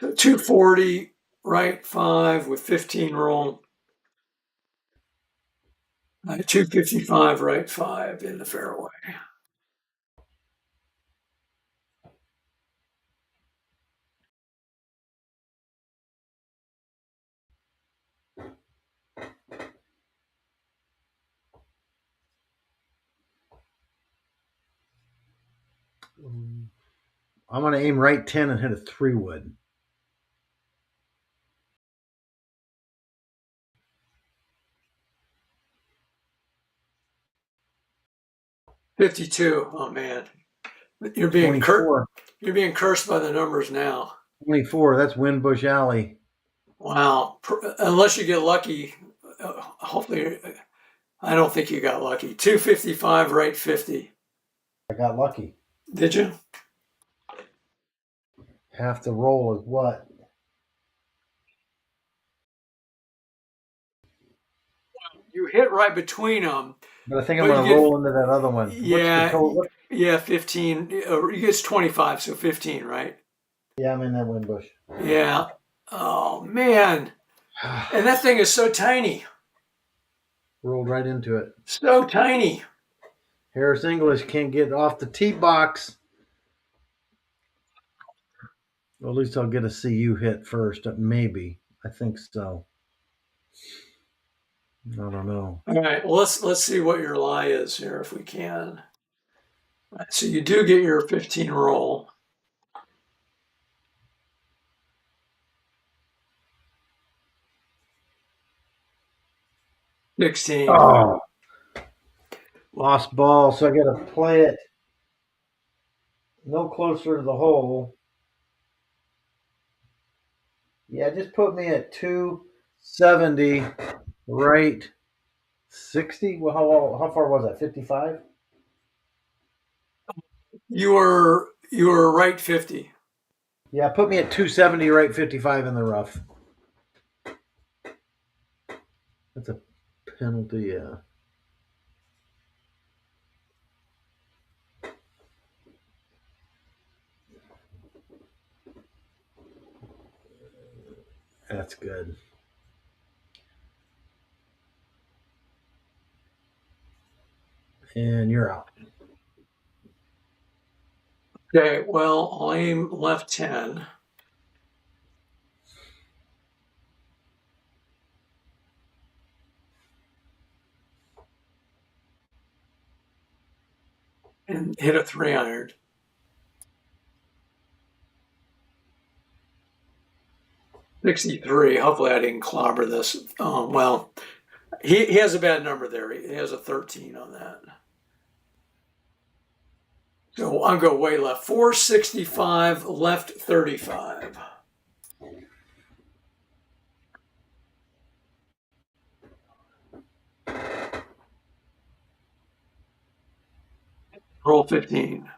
So 240, right 5 with 15 roll. 255, right 5 in the fairway. I'm going to aim right 10 and hit a 3-wood. $52. Oh man, you're being 24. You're being cursed by the numbers now. 24. That's Windbush Alley. Wow. Unless you get lucky, hopefully, I don't think you got lucky. 255, right 50. I got lucky. Did you? Half the roll is what? You hit right between them. But I think I'm going to roll into that other one. Yeah. What's the total? Yeah, 15. You get 25, so 15, right? Yeah, I'm in that Windbush. Yeah. Oh, man. And that thing is so tiny. Rolled right into it. So tiny. Harris English can't get off the tee box. Well, at least I'll get to see you hit first. Maybe. I think so. I don't know. All right. Well, let's see what your lie is here if we can. All right, so you do get your 15 roll. $16. Oh, lost ball. So I got to play it no closer to the hole. Yeah, just put me at 270, right 60. Well, how far was that? 55? You were right 50. Yeah, put me at 270, right 55 in the rough. That's a penalty, yeah. That's good. And you're out. Okay, well, I'll aim left 10. And hit a 3 iron. 63. Hopefully I didn't clobber this. Well, he has a bad number there. He has a 13 on that. So I'll go way left. 465, left 35. Roll 15.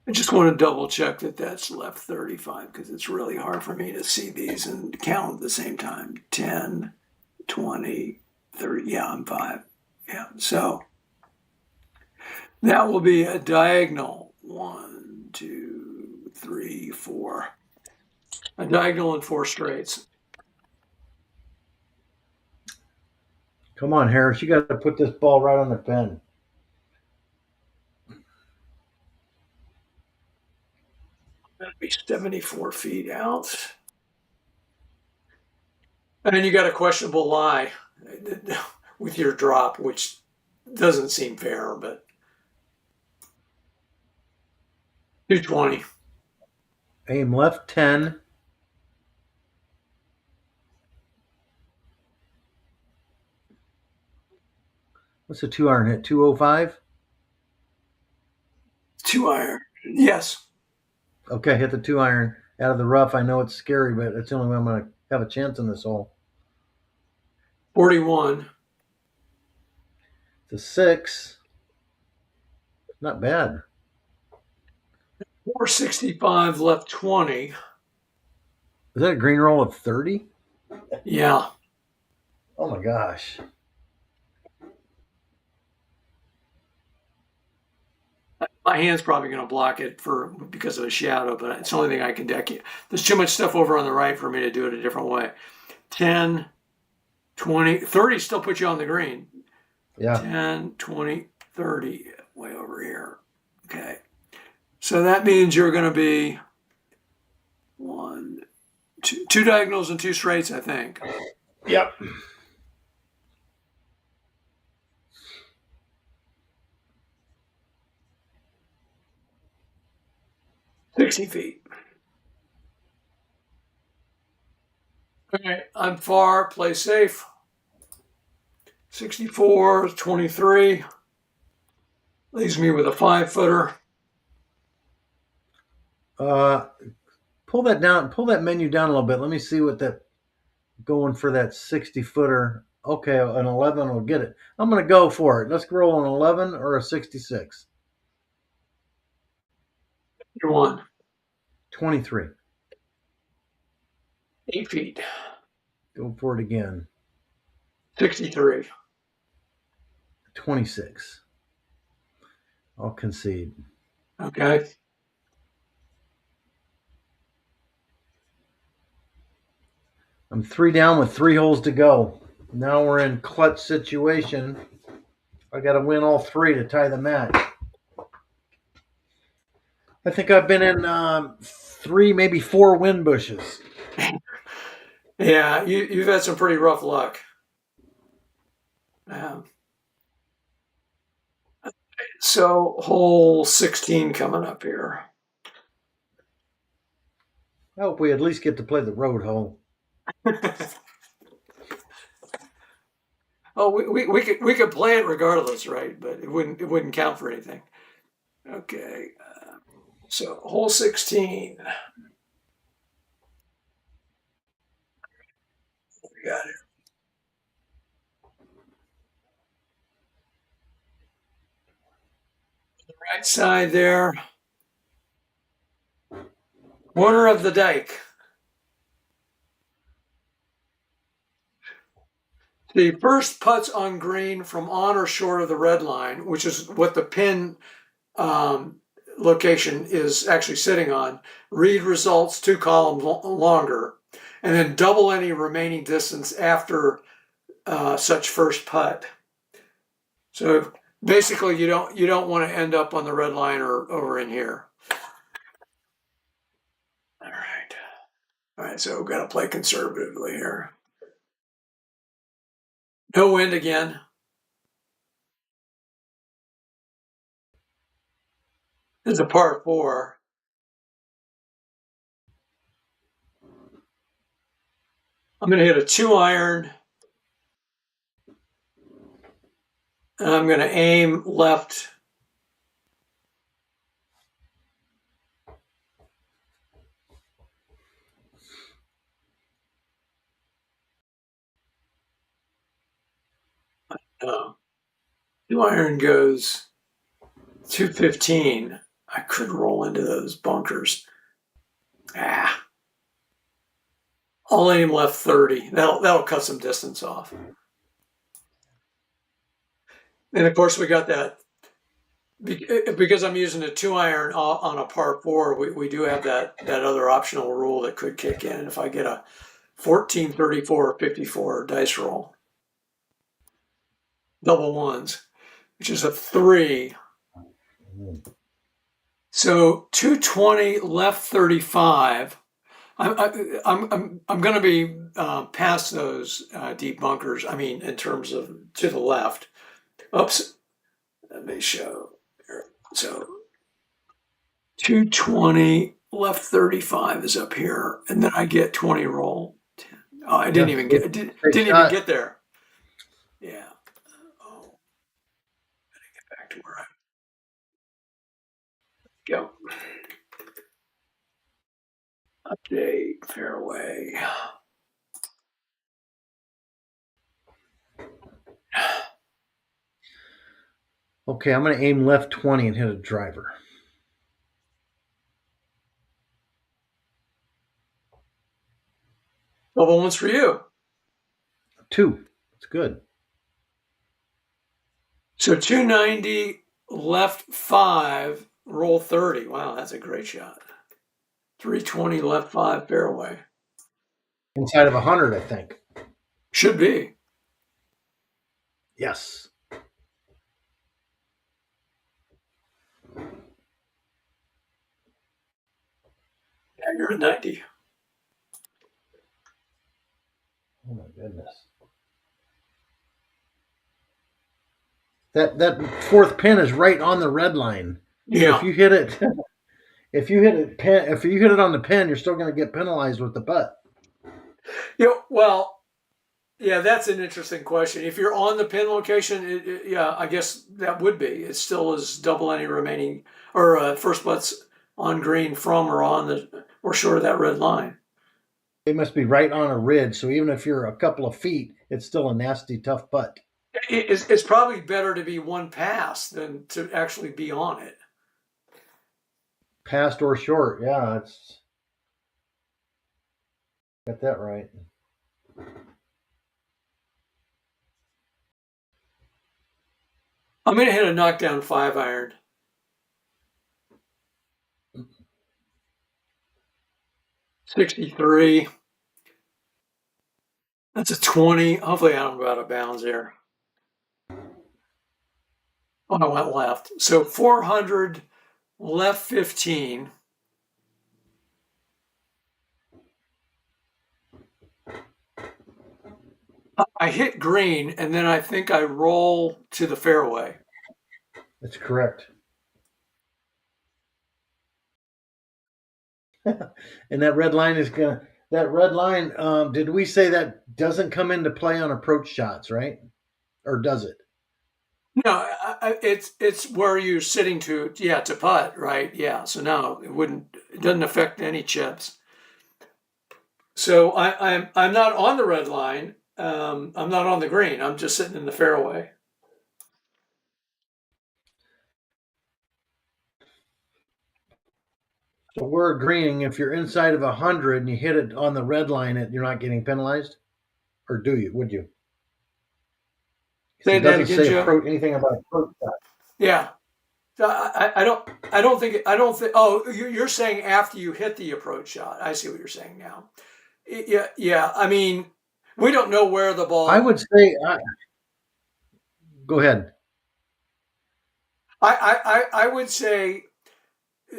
I just want to double check that that's left 35 because it's really hard for me to see these and count at the same time. 10, 20, 30. Yeah, I'm 5. Yeah, so that will be a diagonal. 1, 2, 3, 4. A diagonal and 4 straights. Come on, Harris. You got to put this ball right on the pin. That'll be 74 feet out. And then you got a questionable lie with your drop, which doesn't seem fair, but 220. Aim left 10. What's a 2 iron hit? 205? 2 iron. Yes. Okay, hit the 2 iron out of the rough. I know it's scary, but it's the only way I'm going to have a chance in this hole. 41. It's a 6. Not bad. 465, left 20. Is that a green roll of 30? Yeah. Oh my gosh. My hand's probably going to block it because of a shadow, but it's the only thing I can deck. There's too much stuff over on the right for me to do it a different way. 10, 20, 30 still puts you on the green. Yeah. 10, 20, 30, way over here. Okay. So that means you're going to be 2 diagonals and 2 straights, I think. Yep. $60. Okay, I'm far, play safe. 64, 23. Leaves me with a 5-footer. Pull that down. Pull that menu down a little bit. Let me see what that going for that 60-footer. Okay, an 11 will get it. I'm going to go for it. Let's roll an 11 or a 66. You won. 23. 8 feet. Go for it again. 63. 26. I'll concede. Okay. I'm 3 down with 3 holes to go. Now we're in clutch situation. I got to win all 3 to tie the match. I think I've been in 3, maybe 4 win bushes. Yeah, you've had some pretty rough luck. So hole 16 coming up here. I hope we at least get to play the road hole. Oh, we could play it regardless, right? But it wouldn't count for anything. Okay. So hole 16. got it. Right side there, corner of the dike. The first putts on green from on or short of the red line, which is what the pin um, location is actually sitting on. Read results 2 columns longer, and then double any remaining distance after such first putt. So basically, you don't want to end up on the red line or over in here. All right. So we've got to play conservatively here. No wind again. This is a par 4. I'm going to hit a 2-iron, and I'm going to aim left. Uh, 2-iron goes 215. I could roll into those bunkers. I'll aim left 30. That'll cut some distance off. And of course, we got that because I'm using a 2-iron on a par 4. We do have that other optional rule that could kick in if I get a 14, 34, or 54 dice roll. Double ones, which is a 3. So 220 left 35. I'm going to be past those deep bunkers. I mean, in terms of to the left. Oops. Let me show. So 220 left 35 is up here, and then I get 20 roll. Oh, I didn't even get there. Yeah. Oh, gotta get back to where I go. Update fairway. Okay, I'm going to aim left 20 and hit a driver. Double ones for you. 2. It's good. So 290 left 5, roll 30. Wow, that's a great shot. 320 left 5 fairway. Inside of 100, I think. Should be. Yes. Yeah, you're at 90. Oh my goodness. That fourth pin is right on the red line. Yeah. So if you hit it if you hit it on the pin, you're still going to get penalized with the putt. Well, yeah, that's an interesting question. If you're on the pin location, yeah, I guess that would be. It still is double any remaining or first putts on green from or on the or short of that red line. It must be right on a ridge, so even if you're a couple of feet, it's still a nasty, tough putt. It's probably better to be one pass than to actually be on it. Past or short, yeah, it's got that right. I'm going to hit a knockdown 5-iron. $63. That's a 20. Hopefully I don't go out of bounds there. Oh, I went left. So 400 left 15. I hit green, and then I think I roll to the fairway. That's correct. And that red line is gonna. That red line. Did we say that doesn't come into play on approach shots, right? Or does it? No, it's where you're sitting to putt, right? Yeah. So no, it wouldn't. It doesn't affect any chips. So I'm not on the red line. I'm not on the green. I'm just sitting in the fairway. So we're agreeing if you're inside of 100 and you hit it on the red line, you're not getting penalized, or do you? Would you? Say It that doesn't again, say Joe. anything about approach shot. Yeah. So I don't think I don't think. Oh, you're saying after you hit the approach shot. I see what you're saying now. Yeah, yeah. I mean, we don't know where the I ball. would say, go ahead. I would say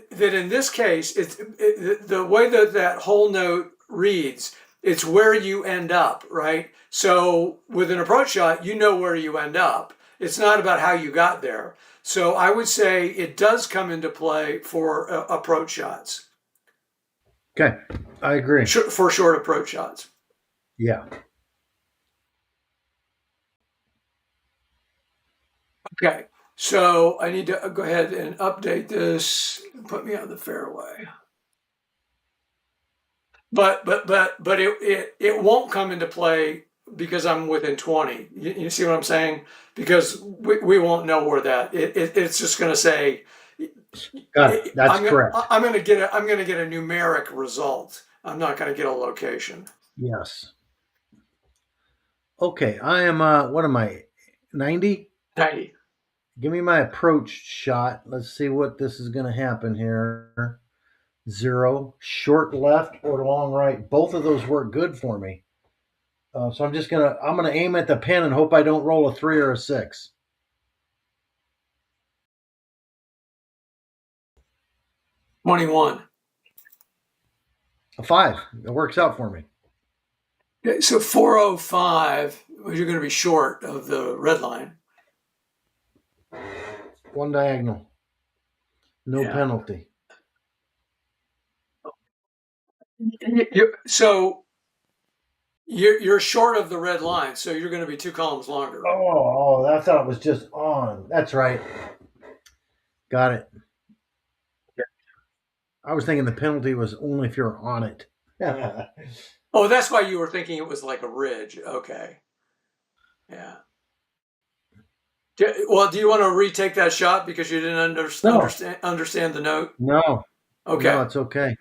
that in this case, the way that that whole note reads. It's where you end up, right? So with an approach shot, you know where you end up. It's not about how you got there. So I would say it does come into play for approach shots, Okay, I agree. for short approach shots. Yeah. Okay, so I need to go ahead and update this and put me on the fairway. But it won't come into play because I'm within 20. You see what I'm saying? Because we won't know where that it's just going to say Got it. That's I'm gonna correct. I'm gonna get a numeric result. I'm not going to get a location. Yes. Okay, I am, what am I, 90? 90. Give me my approach shot. Let's see what this is going to happen here. 0, short left or long right. Both of those work good for me. So I'm gonna aim at the pin and hope I don't roll a 3 or a 6. 21. A 5. It works out for me. Okay, so 405. You're going to be short of the red line. One diagonal. No Yeah. penalty. So you're short of the red line, so you're going to be 2 columns longer. Oh, I thought it was just on. That's right. Got it. I was thinking the penalty was only if you're on it. Oh, that's why you were thinking it was like a ridge. Okay. Yeah. Well, do you want to retake that shot because you didn't No, understand the note? no, Okay. it's okay.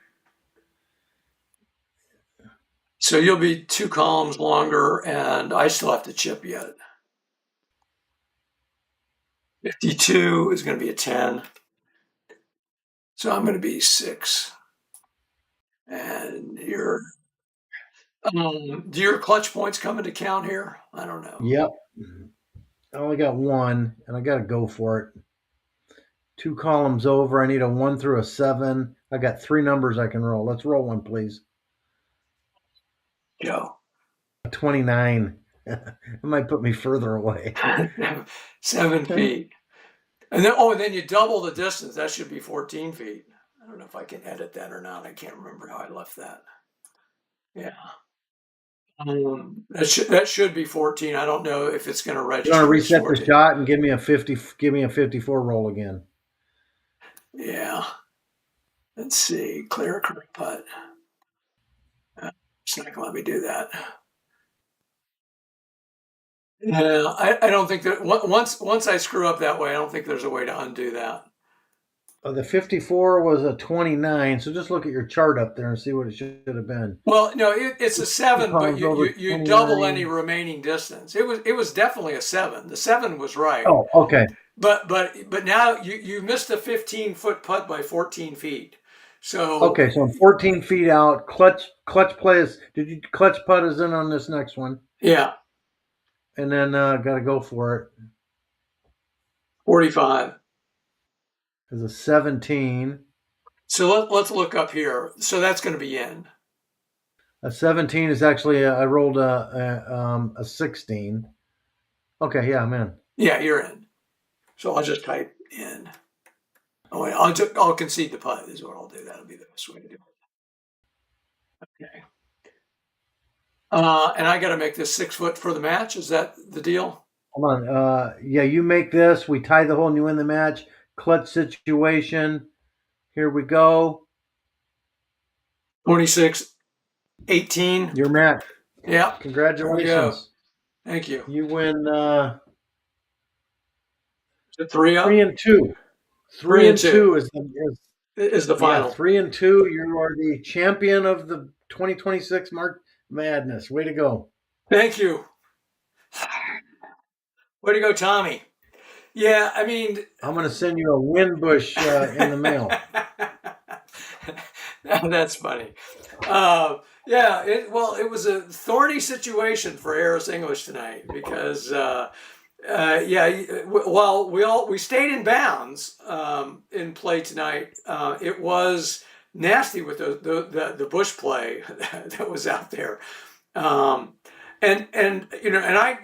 So you'll be 2 columns longer, and I still have to chip yet. 52 is going to be a 10. So I'm going to be 6. And do your clutch points come into count here? I don't know. Yep. I only got one, and I got to go for it. 2 columns over. I need a 1 through a 7. I got 3 numbers I can roll. Let's roll one, please. Joe. 29. It might put me further away. 7 feet. And then you double the distance. That should be 14 feet. I don't know if I can edit that or not. I can't remember how I left that. Yeah. That should be 14. I don't know if it's going to You want to register as reset the 14. shot and give me a 50? Give me a 54 roll again. Yeah. Let's see. Clear a correct putt. It's not going to let me do that. Yeah, I don't think that once I screw up that way, I don't think there's a way to undo that. The 54 was a 29, so just look at your chart up there and see what it should have been. Well, no, it's a 7, but Columns over you double 29. any remaining distance. It was definitely a 7. The 7 was right. Oh, okay. But now you missed a 15-foot putt by 14 feet. So Okay, so I'm 14 feet out. Clutch play is. Did you clutch putt is in on this next one? yeah, And then got to go for it. 45. There's a 17. So let's look up here. So that's going to be in. A 17 is actually I rolled a 16. Okay, yeah, I'm in. Yeah, you're in. So I'll just type in. Oh, wait, I'll concede the putt is what I'll do. That'll be the best way to do it. Okay. And I got to make this 6 foot for the match. Is that the deal? Hold on. Yeah, you make this. We tie the hole and you win the match. Clutch situation. Here we go. 26. 18. You're Matt. Yeah. There we go. Congratulations. Thank you. You win Is it 3 up? 3-2. Three Three and and two two is the is, is the yeah, final. 3-2. You are the champion of the 2026 March Madness. Way to go. Thank you. Way to go, Tommy. Yeah, I mean, I'm going to send you a wind bush in the mail. that's funny. Yeah, it was a thorny situation for Harris English tonight because, yeah, while we stayed in bounds in play tonight, it was nasty with the bush play that was out there. Um, I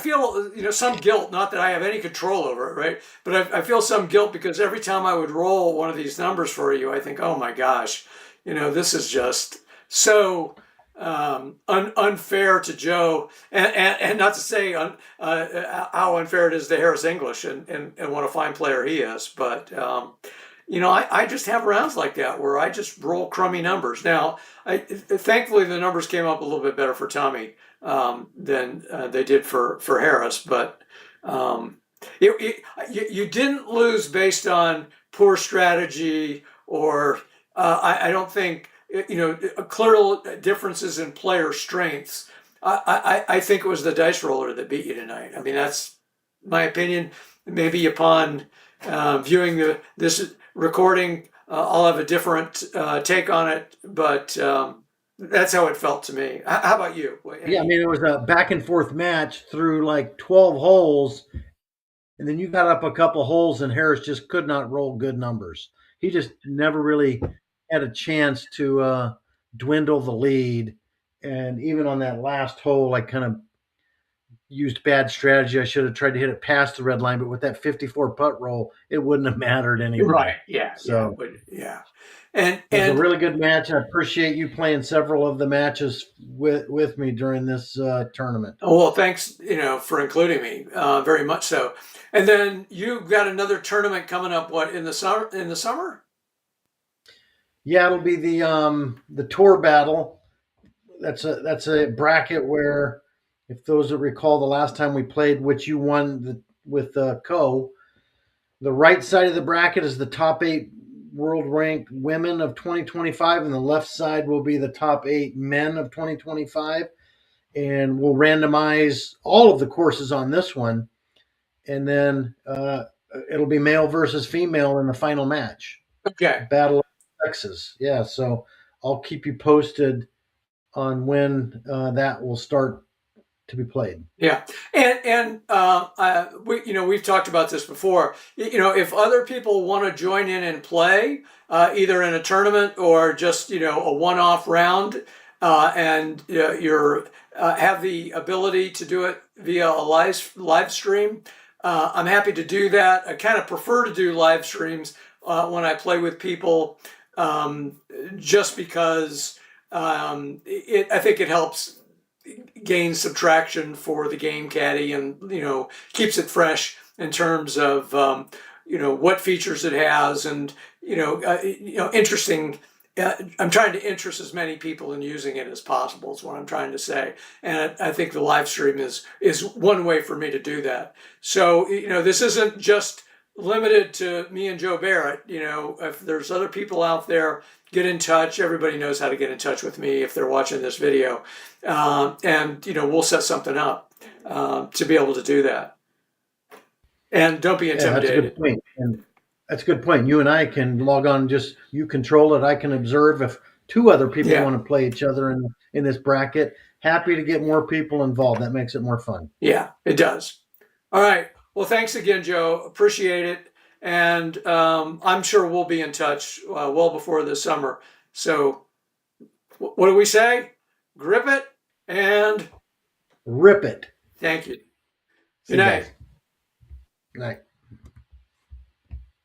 feel some guilt, not that I have any control over it, right? But I feel some guilt because every time I would roll one of these numbers for you, I think, oh my gosh, this is just so unfair to Joe, and not to say how unfair it is to Harris English and what a fine player he is, but I just have rounds like that where I just roll crummy numbers. Now, thankfully the numbers came up a little bit better for Tommy than they did for Harris, but um, you didn't lose based on poor strategy or I don't think clear differences in player strengths. I think it was the dice roller that beat you tonight. I mean, that's my opinion. Maybe upon viewing this recording, I'll have a different take on it, but that's how it felt to me. How about you? Yeah, I mean, it was a back and forth match through like 12 holes. And then you got up a couple holes, and Harris just could not roll good numbers. He just never really had a chance to dwindle the lead. And even on that last hole, I kind of used bad strategy. I should have tried to hit it past the red line, but with that 54 putt roll, it wouldn't have mattered Right. anyway. Yeah. Yeah. So Yeah. And it was a really good match. I appreciate you playing several of the matches with me during this tournament. well, thanks, for including me, very much so. And then you got another tournament coming up. What in the summer? In the summer? Yeah, it'll be the tour battle. That's a bracket where, if those that recall the last time we played, which you won with Co, the right side of the bracket is the top 8 world ranked women of 2025, and the left side will be the top 8 men of 2025. And we'll randomize all of the courses on this one, and then it'll be male versus female in the final match, Okay. battle of sexes. Yeah, so I'll keep you posted on when that will start to be played. Yeah, we've talked about this before. If other people want to join in and play, either in a tournament or just a one-off round, and you're have the ability to do it via a live stream, I'm happy to do that. I kind of prefer to do live streams when I play with people, just because I think it helps gain subtraction for the game caddy and keeps it fresh in terms of what features it has and interesting. I'm trying to interest as many people in using it as possible is what I'm trying to say, and I think the live stream is one way for me to do that. So this isn't just limited to me and Joe Barrett. If there's other people out there, get in touch. Everybody knows how to get in touch with me if they're watching this video, and we'll set something up to be able to do that. And don't be Yeah, that's a good intimidated. point. And that's a good point. You and I can log on. Just you control it. I can observe. If 2 other people Yeah, want to play each other in this bracket, happy to get more people involved. That makes it more fun. yeah, it does. All right. Well, thanks again, Joe. Appreciate it. And I'm sure we'll be in touch well before the summer. So, what do we say? Grip it and Rip it. thank you. See Good you night. guys. Good night.